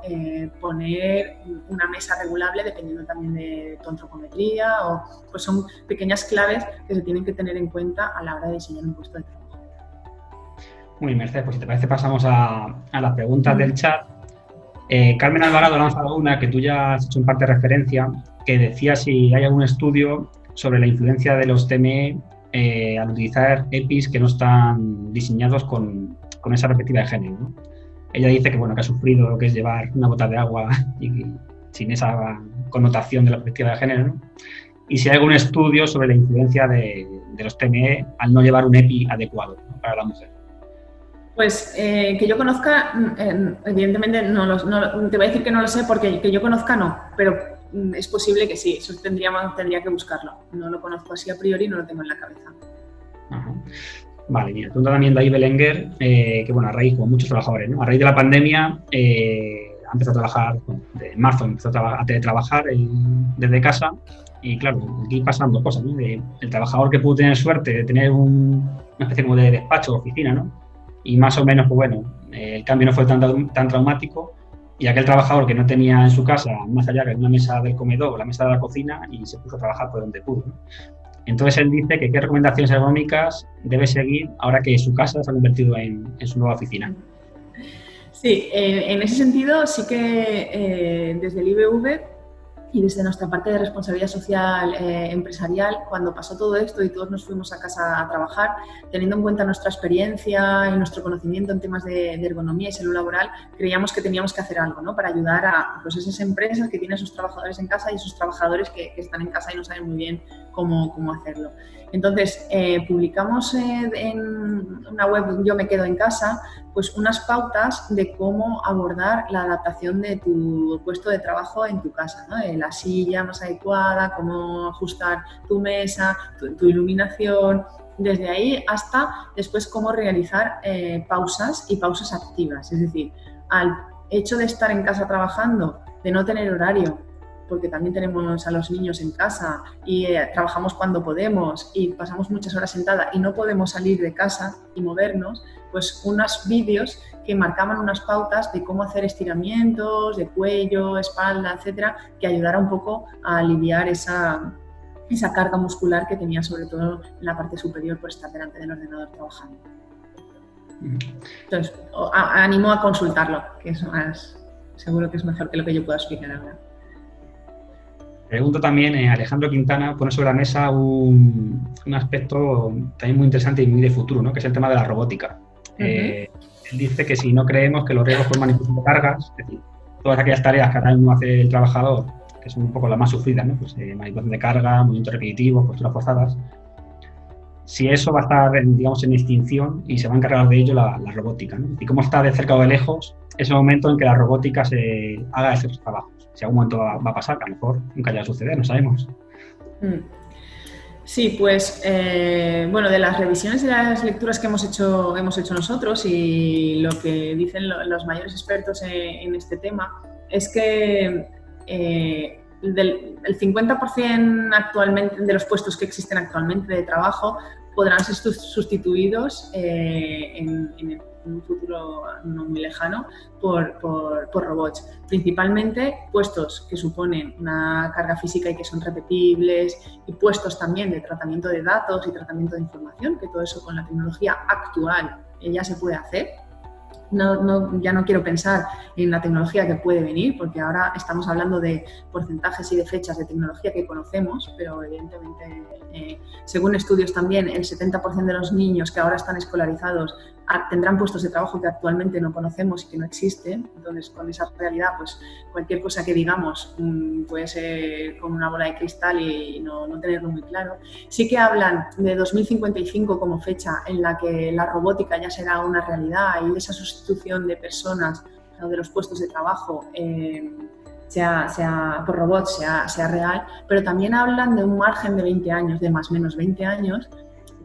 poner una mesa regulable dependiendo también de tu antropometría, o pues son pequeñas claves que se tienen que tener en cuenta a la hora de diseñar un puesto de trabajo. Muy bien, Mercedes, pues si te parece pasamos a las preguntas del chat. Carmen Alvarado ha lanzado una que tú ya has hecho en parte referencia, que decía si hay algún estudio sobre la influencia de los TME al utilizar EPIs que no están diseñados con esa perspectiva de género, ¿no? Ella dice que ha sufrido lo que es llevar una bota de agua y sin esa connotación de la perspectiva de género, ¿no? Y si hay algún estudio sobre la influencia de los TME al no llevar un EPI adecuado, ¿no?, para la mujer. Pues que yo conozca, evidentemente te voy a decir que no lo sé porque que yo conozca no, pero es posible que sí, eso tendría que buscarlo. No lo conozco así a priori, no lo tengo en la cabeza. Ajá. Vale, mira, pregunta también David Belenguer, que a raíz, como muchos trabajadores, ¿no?, a raíz de la pandemia ha empezado a trabajar, en marzo empezó a teletrabajar desde casa y claro, aquí pasan 2 cosas, ¿no? El trabajador que pudo tener suerte de tener una especie como de despacho o oficina, ¿no?, y más o menos, el cambio no fue tan traumático, y aquel trabajador que no tenía en su casa, más allá que una mesa del comedor o la mesa de la cocina, y se puso a trabajar por donde pudo, ¿no? Entonces él dice que qué recomendaciones ergonómicas debe seguir ahora que su casa se ha convertido en su nueva oficina. Sí, en ese sentido sí que desde el IBV Y desde nuestra parte de responsabilidad social empresarial, cuando pasó todo esto y todos nos fuimos a casa a trabajar, teniendo en cuenta nuestra experiencia y nuestro conocimiento en temas de ergonomía y salud laboral, creíamos que teníamos que hacer algo, ¿no? Para ayudar a pues, esas empresas que tienen a sus trabajadores en casa y esos trabajadores que están en casa y no saben muy bien cómo hacerlo. Entonces, publicamos en una web Yo me quedo en casa, pues unas pautas de cómo abordar la adaptación de tu puesto de trabajo en tu casa, ¿no? La silla más adecuada, cómo ajustar tu mesa, tu iluminación, desde ahí hasta después cómo realizar pausas y pausas activas. Es decir, al hecho de estar en casa trabajando, de no tener horario, porque también tenemos a los niños en casa y trabajamos cuando podemos y pasamos muchas horas sentada y no podemos salir de casa y movernos, pues unos vídeos que marcaban unas pautas de cómo hacer estiramientos de cuello, espalda, etcétera, que ayudara un poco a aliviar esa carga muscular que tenía sobre todo en la parte superior por estar delante del ordenador trabajando. Entonces, animo a consultarlo, que es más, seguro que es mejor que lo que yo pueda explicar ahora. Pregunto también, Alejandro Quintana pone sobre la mesa un aspecto también muy interesante y muy de futuro, ¿no? Que es el tema de la robótica. Él dice que si no creemos que los riesgos por manipulación de cargas, es decir, todas aquellas tareas que ahora mismo hace el trabajador, que son un poco las más sufridas, ¿no? Pues manipulación de carga, movimientos repetitivos, posturas forzadas, si eso va a estar, digamos, en extinción y se va a encargar de ello la robótica, ¿no? Y cómo está de cerca o de lejos ese momento en que la robótica se haga esos trabajos. Si algún momento va a pasar, que a lo mejor nunca llega a suceder, no sabemos. Sí, pues, bueno, de las revisiones y las lecturas que hemos hecho nosotros y lo que dicen los mayores expertos en este tema es que el 50% actualmente de los puestos que existen actualmente de trabajo podrán ser sustituidos en un futuro no muy lejano por robots. Principalmente puestos que suponen una carga física y que son repetibles, y puestos también de tratamiento de datos y tratamiento de información, que todo eso con la tecnología actual ya se puede hacer. Ya no quiero pensar en la tecnología que puede venir, porque ahora estamos hablando de porcentajes y de fechas de tecnología que conocemos, pero evidentemente, según estudios también, el 70% de los niños que ahora están escolarizados tendrán puestos de trabajo que actualmente no conocemos y que no existen. Entonces, con esa realidad, pues cualquier cosa que digamos puede ser con una bola de cristal y no tenerlo muy claro. Sí que hablan de 2055 como fecha en la que la robótica ya será una realidad y esa sustitución de personas o de los puestos de trabajo sea por robots, sea real, pero también hablan de un margen de 20 años, de más o menos 20 años,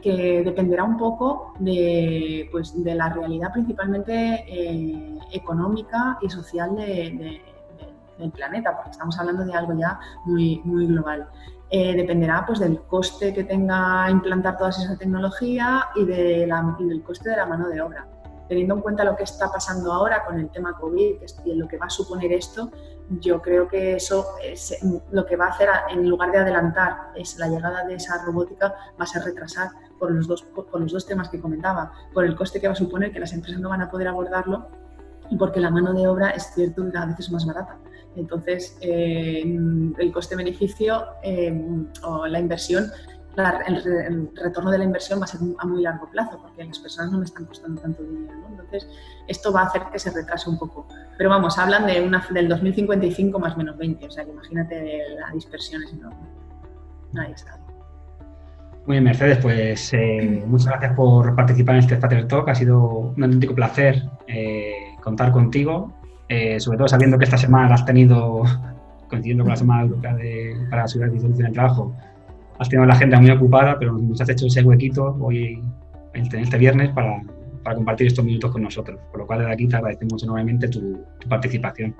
que dependerá un poco de la realidad principalmente económica y social del planeta, porque estamos hablando de algo ya muy, muy global. Dependerá pues, del coste que tenga implantar toda esa tecnología y del coste de la mano de obra. Teniendo en cuenta lo que está pasando ahora con el tema COVID y lo que va a suponer esto, yo creo que eso es lo que va a hacer, en lugar de adelantar la llegada de esa robótica, va a ser retrasar por los dos temas que comentaba, por el coste que va a suponer, que las empresas no van a poder abordarlo, y porque la mano de obra es cierto que cada vez es más barata. Entonces, el coste-beneficio o la inversión, el retorno de la inversión va a ser a muy largo plazo, porque las personas no me están costando tanto dinero, ¿no? Entonces, esto va a hacer que se retrase un poco. Pero vamos, hablan del 2055 más menos 20, o sea, que imagínate la dispersión es enorme. Ahí está. Muy bien, Mercedes, pues muchas gracias por participar en este Starter Talk. Ha sido un auténtico placer contar contigo, sobre todo sabiendo que esta semana la has tenido, coincidiendo con la Semana Europea para la Seguridad y Salud en el Trabajo, has tenido la agenda muy ocupada, pero nos has hecho ese huequito hoy, este viernes, para compartir estos minutos con nosotros. Por lo cual, desde aquí te agradecemos enormemente tu participación.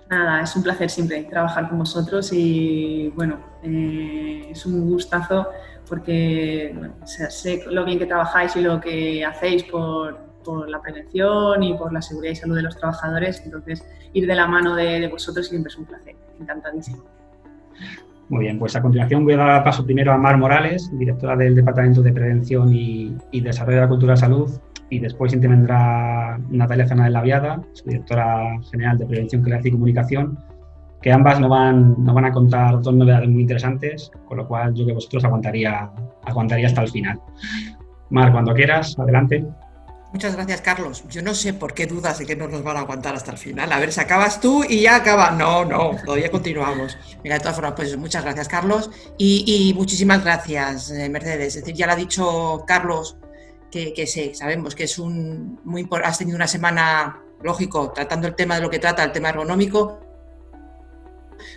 Nada, es un placer siempre trabajar con vosotros y, bueno, es un gustazo porque sé lo bien que trabajáis y lo que hacéis por la prevención y por la seguridad y salud de los trabajadores. Entonces, ir de la mano de vosotros siempre es un placer. Encantadísimo. Muy bien, pues a continuación voy a dar paso primero a Mar Morales, directora del Departamento de Prevención y Desarrollo de la Cultura de Salud, y después intervendrá Natalia Fernández Laviada, su directora general de Prevención, Creación y Comunicación, que ambas nos van a contar dos novedades muy interesantes, con lo cual yo que vosotros aguantaría hasta el final. Mar, cuando quieras, adelante. Muchas gracias, Carlos. Yo no sé por qué dudas de que no nos van a aguantar hasta el final. A ver, si acabas tú y ya acaba. No, todavía continuamos. Mira, de todas formas, pues muchas gracias, Carlos. Y muchísimas gracias, Mercedes. Es decir, ya lo ha dicho Carlos, que sabemos que es has tenido una semana, lógico, tratando el tema de lo que trata, el tema ergonómico.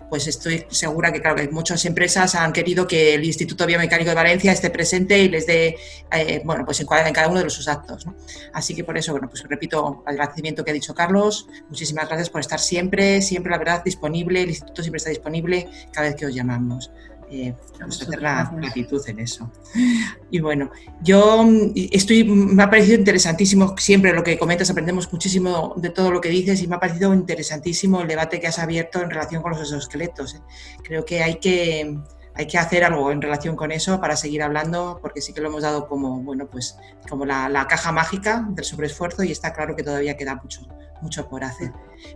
Pues estoy segura que, claro, que muchas empresas han querido que el Instituto Biomecánico de Valencia esté presente y les dé, pues en cada uno de sus actos, ¿no? Así que por eso, bueno, pues repito el agradecimiento que ha dicho Carlos. Muchísimas gracias por estar siempre, la verdad, disponible. El Instituto siempre está disponible cada vez que os llamamos. Vamos a hacer la gratitud en eso. Y bueno, me ha parecido interesantísimo siempre lo que comentas, aprendemos muchísimo de todo lo que dices y me ha parecido interesantísimo el debate que has abierto en relación con los exoesqueletos. Creo que hay que hacer algo en relación con eso para seguir hablando, porque sí que lo hemos dado como, bueno, pues como la caja mágica del sobreesfuerzo y está claro que todavía queda mucho por hacer.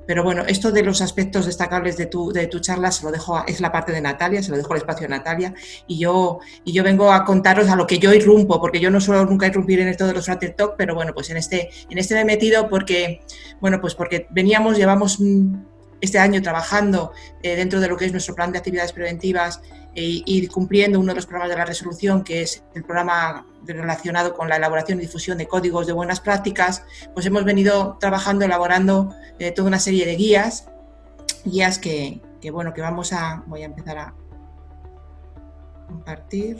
Pero bueno, esto de los aspectos destacables de tu charla se lo dejo, es la parte de Natalia, se lo dejo al espacio a Natalia y yo vengo a contaros a lo que yo irrumpo, porque yo no suelo nunca irrumpir en esto de los Flutter Talk, pero bueno, pues en este me he metido porque llevamos este año trabajando dentro de lo que es nuestro plan de actividades preventivas y cumpliendo uno de los programas de la resolución, que es el programa relacionado con la elaboración y difusión de códigos de buenas prácticas. Pues hemos venido trabajando, elaborando toda una serie de guías que voy a empezar a compartir.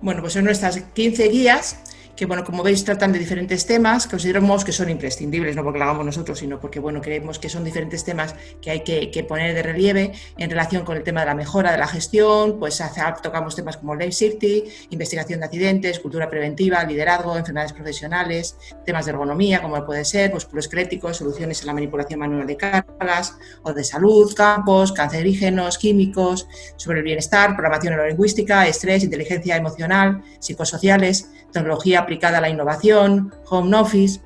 Bueno, pues son nuestras 15 guías que, bueno, como veis, tratan de diferentes temas. Consideramos que son imprescindibles, no porque lo hagamos nosotros, sino porque, bueno, creemos que son diferentes temas que hay que poner de relieve en relación con el tema de la mejora de la gestión. Pues tocamos temas como life safety, investigación de accidentes, cultura preventiva, liderazgo, enfermedades profesionales, temas de ergonomía, como puede ser, pues musculoesqueléticos, soluciones en la manipulación manual de cargas, o de salud, campos, cancerígenos, químicos, sobre el bienestar, programación neurolingüística, estrés, inteligencia emocional, psicosociales, tecnología aplicada a la innovación, home office.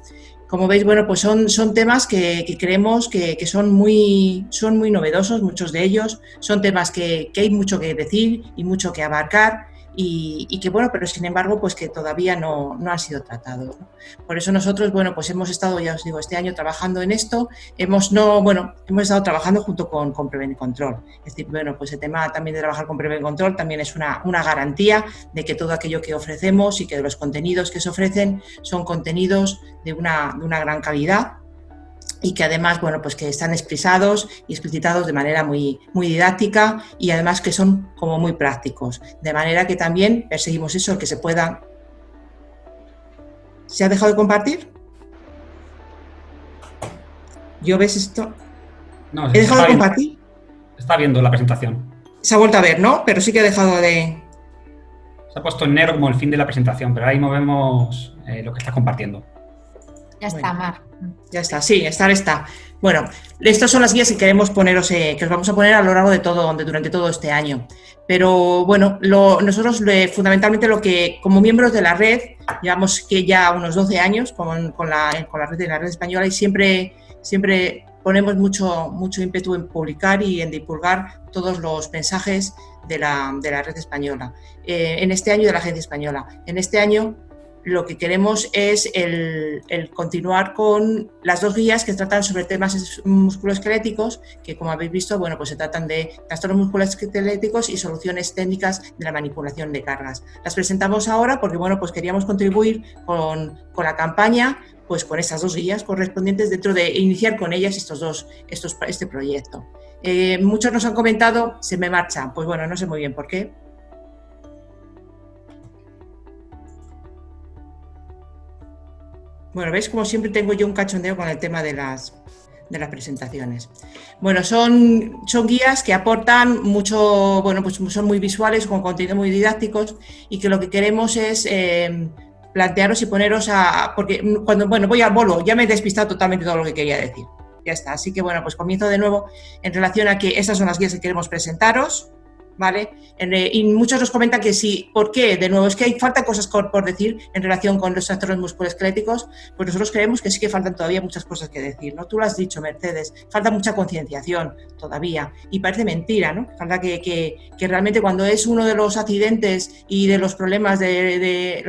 Como veis, bueno, pues son temas que creemos que son muy novedosos, muchos de ellos. Son temas que hay mucho que decir y mucho que abarcar y que, bueno, pero sin embargo, pues que todavía no han sido tratados, ¿no? Por eso nosotros, bueno, pues hemos estado, ya os digo, este año trabajando en esto. Hemos estado trabajando junto con Prevent Control. Es decir, bueno, pues el tema también de trabajar con Prevent Control también es una garantía de que todo aquello que ofrecemos y que los contenidos que se ofrecen son contenidos de una gran calidad y que además, bueno, pues que están expresados y explicitados de manera muy didáctica y además que son como muy prácticos, de manera que también perseguimos eso, el que se pueda. ¿Se ha dejado de compartir? ¿Yo ves esto? No, ¿He dejado de compartir? Está viendo la presentación. Se ha vuelto a ver, ¿no? Pero sí que he dejado de... Se ha puesto en negro como el fin de la presentación, pero ahí no vemos lo que estás compartiendo. Ya está, Mar. Ya está, sí, está. Bueno, estas son las guías que queremos poneros, que os vamos a poner a lo largo durante todo este año. Pero bueno, nosotros fundamentalmente lo que, como miembros de la red, llevamos que ya unos 12 años con la red de la red española y siempre ponemos mucho ímpetu en publicar y en divulgar todos los mensajes de la red española. En este año de la agencia española. En este año lo que queremos es el continuar con las dos guías que tratan sobre temas musculoesqueléticos, que como habéis visto, bueno, pues se tratan de trastornos musculoesqueléticos y soluciones técnicas de la manipulación de cargas. Las presentamos ahora porque, bueno, pues queríamos contribuir con la campaña, pues con estas dos guías correspondientes dentro de iniciar con ellas este proyecto. Muchos nos han comentado, se me marcha, pues bueno, no sé muy bien por qué. Bueno, ¿veis? Como siempre tengo yo un cachondeo con el tema de las presentaciones. Bueno, son guías que aportan mucho, bueno, pues son muy visuales, con contenidos muy didácticos y que lo que queremos es plantearos y poneros porque cuando, bueno, voy al bolo, ya me he despistado totalmente todo lo que quería decir. Ya está, así que bueno, pues comienzo de nuevo en relación a que estas son las guías que queremos presentaros. ¿vale? Y muchos nos comentan que sí, ¿por qué? De nuevo, es que hay falta cosas por decir en relación con los trastornos musculoesqueléticos, pues nosotros creemos que sí que faltan todavía muchas cosas que decir, ¿no? Tú lo has dicho, Mercedes, falta mucha concienciación todavía, y parece mentira, ¿no? Falta que realmente cuando es uno de los accidentes y de los problemas de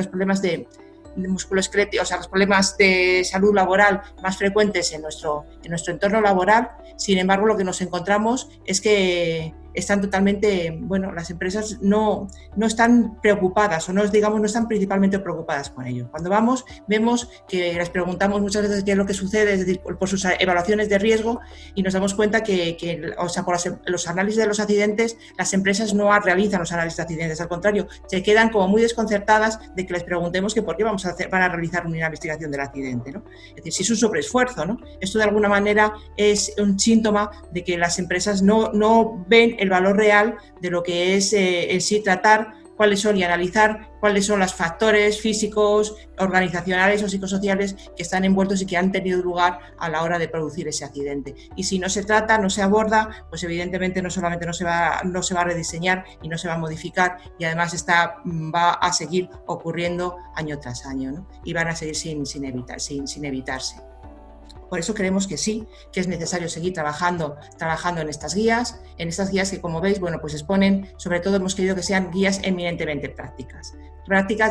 musculoesqueléticos, o sea, los problemas de salud laboral más frecuentes en nuestro entorno laboral, sin embargo, lo que nos encontramos es que están totalmente, bueno, las empresas no están preocupadas o no están principalmente preocupadas con ello. Cuando vamos, vemos que les preguntamos muchas veces qué es lo que sucede, es decir, por sus evaluaciones de riesgo, y nos damos cuenta que o sea, por los análisis de los accidentes, las empresas no realizan los análisis de accidentes, al contrario, se quedan como muy desconcertadas de que les preguntemos que por qué van a realizar una investigación del accidente, ¿no? Es decir, si es un sobreesfuerzo, ¿no? Esto de alguna manera es un síntoma de que las empresas no ven el valor real de lo que es en sí tratar cuáles son y analizar cuáles son los factores físicos, organizacionales o psicosociales que están envueltos y que han tenido lugar a la hora de producir ese accidente. Y si no se trata, no se aborda, pues evidentemente no solamente no se va a rediseñar y no se va a modificar, y además va a seguir ocurriendo año tras año, ¿no? Y van a seguir sin evitarse. Por eso creemos que sí, que es necesario seguir trabajando en estas guías que, como veis, bueno, pues exponen, sobre todo hemos querido que sean guías eminentemente prácticas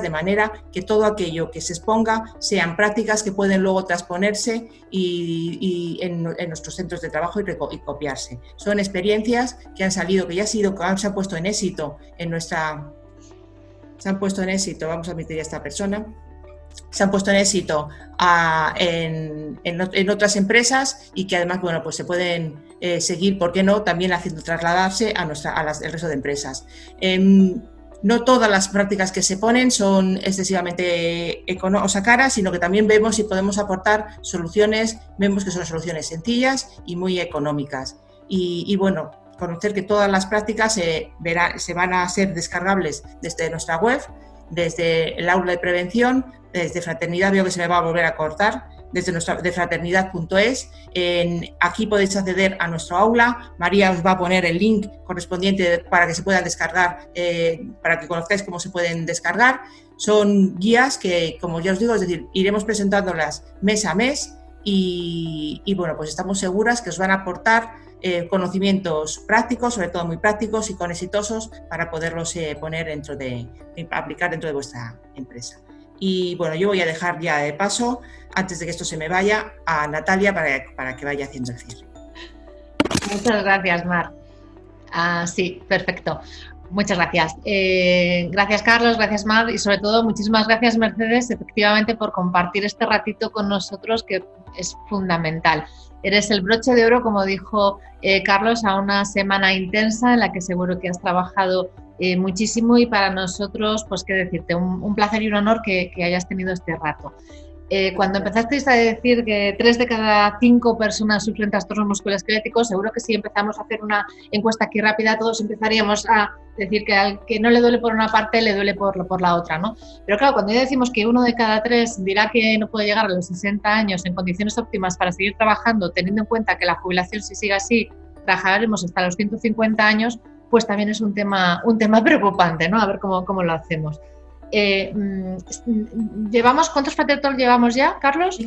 de manera que todo aquello que se exponga sean prácticas que pueden luego transponerse y en nuestros centros de trabajo y copiarse. Son experiencias que han salido, que se han puesto en éxito vamos a admitir a esta persona, se han puesto en éxito en otras empresas, y que además, bueno, pues se pueden seguir, ¿por qué no?, también haciendo trasladarse al resto de empresas. No todas las prácticas que se ponen son excesivamente caras, sino que también vemos si podemos aportar soluciones, vemos que son soluciones sencillas y muy económicas. Y bueno, conocer que todas las prácticas se van a ser descargables desde nuestra web, desde el aula de prevención, desde Fraternidad, veo que se me va a volver a cortar, de fraternidad.es. Aquí podéis acceder a nuestro aula. María os va a poner el link correspondiente para que se puedan descargar, para que conozcáis cómo se pueden descargar. Son guías que, como ya os digo, es decir, iremos presentándolas mes a mes, y bueno, pues estamos seguras que os van a aportar conocimientos prácticos, sobre todo muy prácticos y con exitosos, para poderlos aplicar dentro de vuestra empresa. Y bueno, yo voy a dejar ya de paso, antes de que esto se me vaya, a Natalia para que vaya haciendo el cierre. Muchas gracias, Mar. Sí, perfecto. Muchas gracias. Gracias, Carlos, gracias, Mar, y sobre todo muchísimas gracias, Mercedes, efectivamente, por compartir este ratito con nosotros, que es fundamental. Eres el broche de oro, como dijo Carlos, a una semana intensa en la que seguro que has trabajado muchísimo, y para nosotros, pues qué decirte, un placer y un honor que hayas tenido este rato. Cuando empezasteis a decir que 3 de cada 5 personas sufren trastornos musculoesqueléticos, seguro que si empezamos a hacer una encuesta aquí rápida, todos empezaríamos a decir que al que no le duele por una parte, le duele por la otra, ¿no? Pero claro, cuando ya decimos que 1 de cada 3 dirá que no puede llegar a los 60 años en condiciones óptimas para seguir trabajando, teniendo en cuenta que la jubilación, si sigue así, trabajaremos hasta los 150 años, pues también es un tema preocupante, ¿no? A ver cómo lo hacemos. ¿Cuántos Fratertalk llevamos ya, Carlos?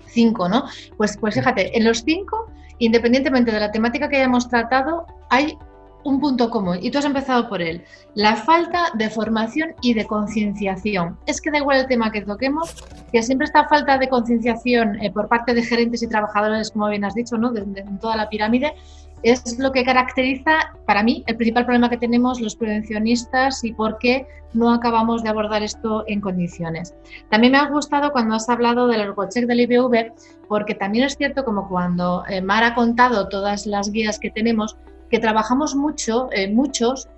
5, ¿no? Pues fíjate, en los 5, independientemente de la temática que hayamos tratado, hay un punto común, y tú has empezado por él: la falta de formación y de concienciación. Es que da igual el tema que toquemos, que siempre esta falta de concienciación por parte de gerentes y trabajadores, como bien has dicho, ¿no?, de toda la pirámide, es lo que caracteriza, para mí, el principal problema que tenemos los prevencionistas y por qué no acabamos de abordar esto en condiciones. También me ha gustado cuando has hablado del ergocheck del IBV, porque también es cierto, como cuando Mar ha contado todas las guías que tenemos, que trabajamos mucho en muchos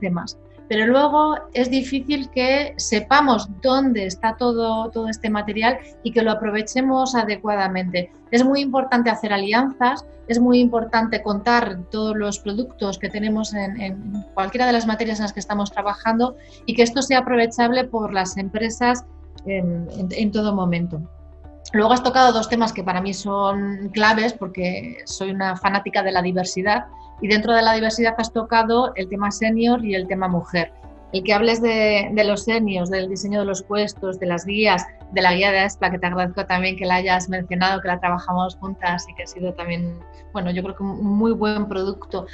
temas, pero luego es difícil que sepamos dónde está todo este material y que lo aprovechemos adecuadamente. Es muy importante hacer alianzas, es muy importante contar todos los productos que tenemos en cualquiera de las materias en las que estamos trabajando, y que esto sea aprovechable por las empresas en todo momento. Luego has tocado 2 temas que para mí son claves, porque soy una fanática de la diversidad, Y dentro de la diversidad has tocado el tema senior y el tema mujer. El que hables de los seniors, del diseño de los puestos, de las guías, de la guía de AESPLA, que te agradezco también que la hayas mencionado, que la trabajamos juntas y que ha sido también, bueno, yo creo que un muy buen producto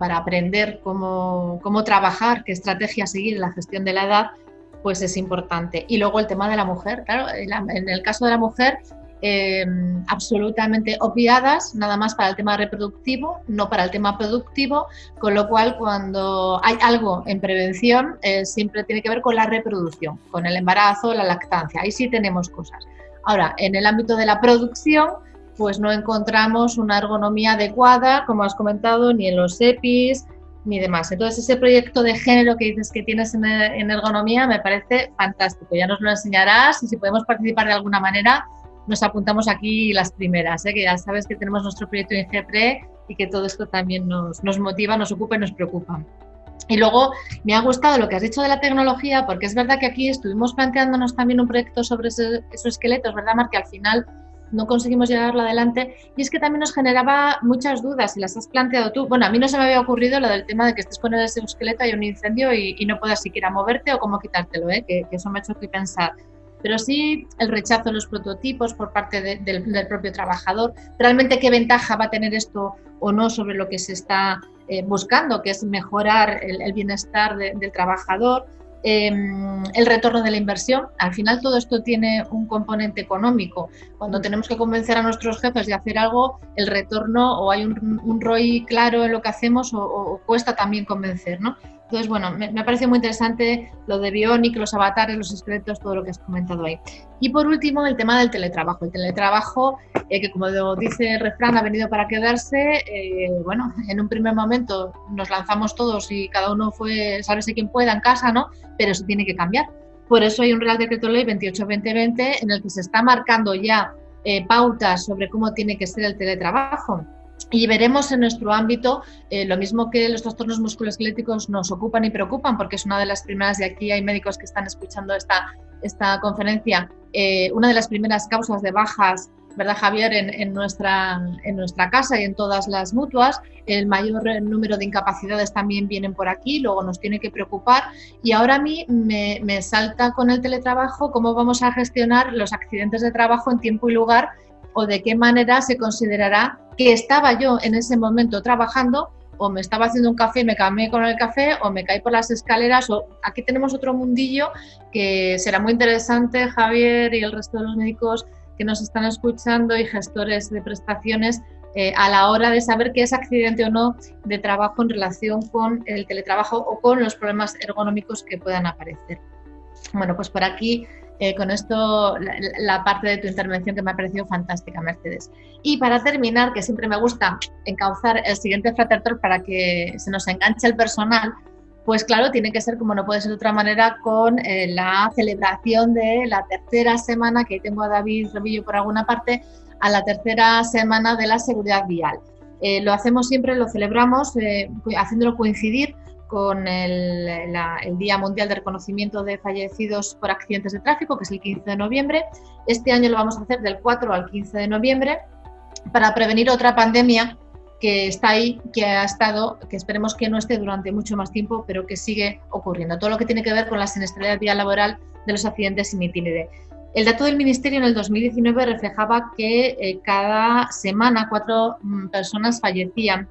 para aprender cómo trabajar, qué estrategia seguir en la gestión de la edad, pues es importante. Y luego el tema de la mujer, claro, en el caso de la mujer, absolutamente obviadas, nada más para el tema reproductivo, no para el tema productivo, con lo cual cuando hay algo en prevención siempre tiene que ver con la reproducción, con el embarazo, la lactancia, ahí sí tenemos cosas. Ahora, en el ámbito de la producción, pues no encontramos una ergonomía adecuada, como has comentado, ni en los EPIs, ni demás. Entonces, ese proyecto de género que dices que tienes en ergonomía me parece fantástico, ya nos lo enseñarás y si podemos participar de alguna manera, nos apuntamos aquí las primeras, que ya sabes que tenemos nuestro proyecto en INGEPRE y que todo esto también nos motiva, nos ocupa y nos preocupa. Y luego me ha gustado lo que has dicho de la tecnología, porque es verdad que aquí estuvimos planteándonos también un proyecto sobre esos esqueletos, ¿verdad, Mar? Que al final no conseguimos llevarlo adelante y es que también nos generaba muchas dudas y las has planteado tú. Bueno, a mí no se me había ocurrido lo del tema de que estés con el exoesqueleto, hay un incendio y no puedas siquiera moverte o cómo quitártelo, que eso me ha hecho que pensar. Pero sí el rechazo de los prototipos por parte del propio trabajador. ¿Realmente qué ventaja va a tener esto o no sobre lo que se está buscando, que es mejorar el bienestar del trabajador? El retorno de la inversión. Al final todo esto tiene un componente económico. Cuando tenemos que convencer a nuestros jefes de hacer algo, el retorno o hay un ROI claro en lo que hacemos o cuesta también convencer, ¿no? Entonces, bueno, me ha parecido muy interesante lo de Bionic, los avatares, los esqueletos, todo lo que has comentado ahí. Y por último, el tema del teletrabajo. El teletrabajo, que como dice el refrán, ha venido para quedarse. Bueno, en un primer momento nos lanzamos todos y cada uno fue, sálvese quien pueda en casa, ¿no? Pero eso tiene que cambiar. Por eso hay un Real Decreto Ley 28/2020 en el que se está marcando ya pautas sobre cómo tiene que ser el teletrabajo. Y veremos en nuestro ámbito lo mismo que los trastornos musculoesqueléticos nos ocupan y preocupan, porque es una de las primeras, de aquí hay médicos que están escuchando esta conferencia, una de las primeras causas de bajas, ¿verdad, Javier?, en nuestra casa y en todas las mutuas. El mayor número de incapacidades también vienen por aquí, luego nos tiene que preocupar. Y ahora a mí me salta con el teletrabajo cómo vamos a gestionar los accidentes de trabajo en tiempo y lugar, o de qué manera se considerará que estaba yo en ese momento trabajando, o me estaba haciendo un café y me cambié con el café, o me caí por las escaleras, o aquí tenemos otro mundillo que será muy interesante, Javier y el resto de los médicos que nos están escuchando y gestores de prestaciones, a la hora de saber qué es accidente o no de trabajo en relación con el teletrabajo o con los problemas ergonómicos que puedan aparecer. Bueno, pues por aquí con esto la parte de tu intervención que me ha parecido fantástica, Mercedes. Y para terminar, que siempre me gusta encauzar el siguiente Fratertalk para que se nos enganche el personal, pues claro, tiene que ser, como no puede ser de otra manera, con la celebración de la tercera semana, que tengo a David Revillo por alguna parte, a la tercera semana de la seguridad vial. Lo hacemos siempre, lo celebramos, haciéndolo coincidir con el Día Mundial de Reconocimiento de Fallecidos por Accidentes de Tráfico, que es el 15 de noviembre. Este año lo vamos a hacer del 4 al 15 de noviembre para prevenir otra pandemia que está ahí, que ha estado, que esperemos que no esté durante mucho más tiempo, pero que sigue ocurriendo. Todo lo que tiene que ver con la siniestralidad vial laboral de los accidentes sin itinere. El dato del Ministerio en el 2019 reflejaba que cada semana 4 personas fallecían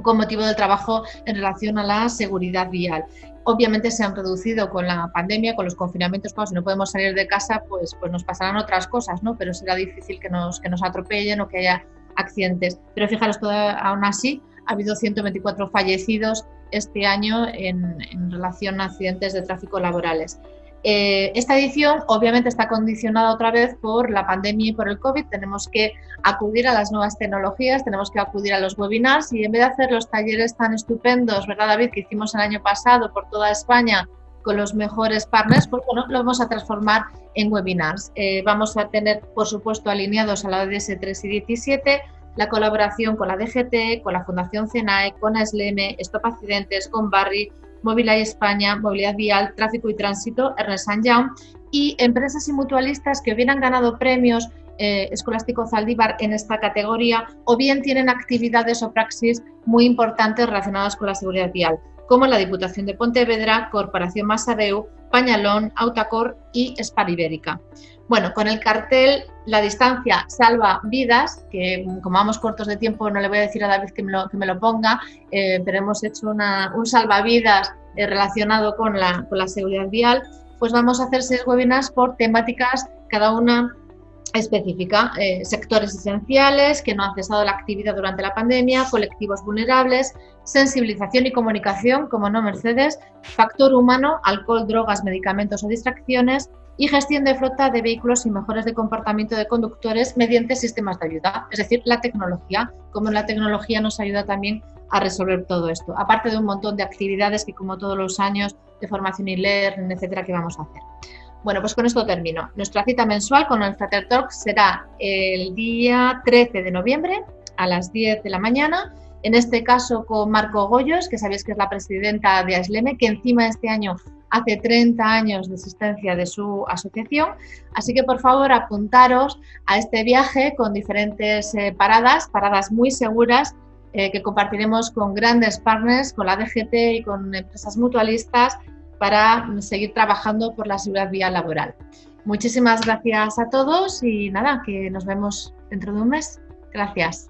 con motivo del trabajo en relación a la seguridad vial. Obviamente se han reducido con la pandemia, con los confinamientos, cuando si no podemos salir de casa, pues nos pasarán otras cosas, ¿no? Pero será difícil que nos atropellen o que haya accidentes. Pero fijaros, aún así ha habido 124 fallecidos este año en relación a accidentes de tráfico laborales. Esta edición obviamente está condicionada otra vez por la pandemia y por el COVID. Tenemos que acudir a las nuevas tecnologías, tenemos que acudir a los webinars y en vez de hacer los talleres tan estupendos, ¿verdad, David?, que hicimos el año pasado por toda España con los mejores partners, pues bueno, lo vamos a transformar en webinars. Vamos a tener, por supuesto, alineados a la ODS 3 y 17, la colaboración con la DGT, con la Fundación CENAE, con ASLEME, Stop Accidentes, con Barry, Movilay España, Movilidad Vial, Tráfico y Tránsito, Ernst & Young, y empresas y mutualistas que hubieran ganado premios Escolástico Zaldívar en esta categoría, o bien tienen actividades o praxis muy importantes relacionadas con la seguridad vial, como la Diputación de Pontevedra, Corporación Massadeu, Pañalón, Autacor y Spar Ibérica. Bueno, con el cartel La distancia salva vidas, que como vamos cortos de tiempo no le voy a decir a David que me lo ponga, pero hemos hecho un salvavidas relacionado con la seguridad vial, pues vamos a hacer 6 webinars por temáticas, cada una específica, sectores esenciales que no han cesado la actividad durante la pandemia, colectivos vulnerables, sensibilización y comunicación, como no Mercedes, factor humano, alcohol, drogas, medicamentos o distracciones y gestión de flota de vehículos y mejoras de comportamiento de conductores mediante sistemas de ayuda, es decir, la tecnología, como la tecnología nos ayuda también a resolver todo esto, aparte de un montón de actividades que como todos los años de formación y learning, etcétera, que vamos a hacer. Bueno, pues con esto termino. Nuestra cita mensual con el Frater Talk será el día 13 de noviembre a las 10 de la mañana, en este caso con Marco Goyos, que sabéis que es la presidenta de AESLEME, que encima este año hace 30 años de existencia de su asociación, así que por favor apuntaros a este viaje con diferentes paradas muy seguras que compartiremos con grandes partners, con la DGT y con empresas mutualistas, para seguir trabajando por la seguridad vial laboral. Muchísimas gracias a todos y nada, que nos vemos dentro de un mes. Gracias.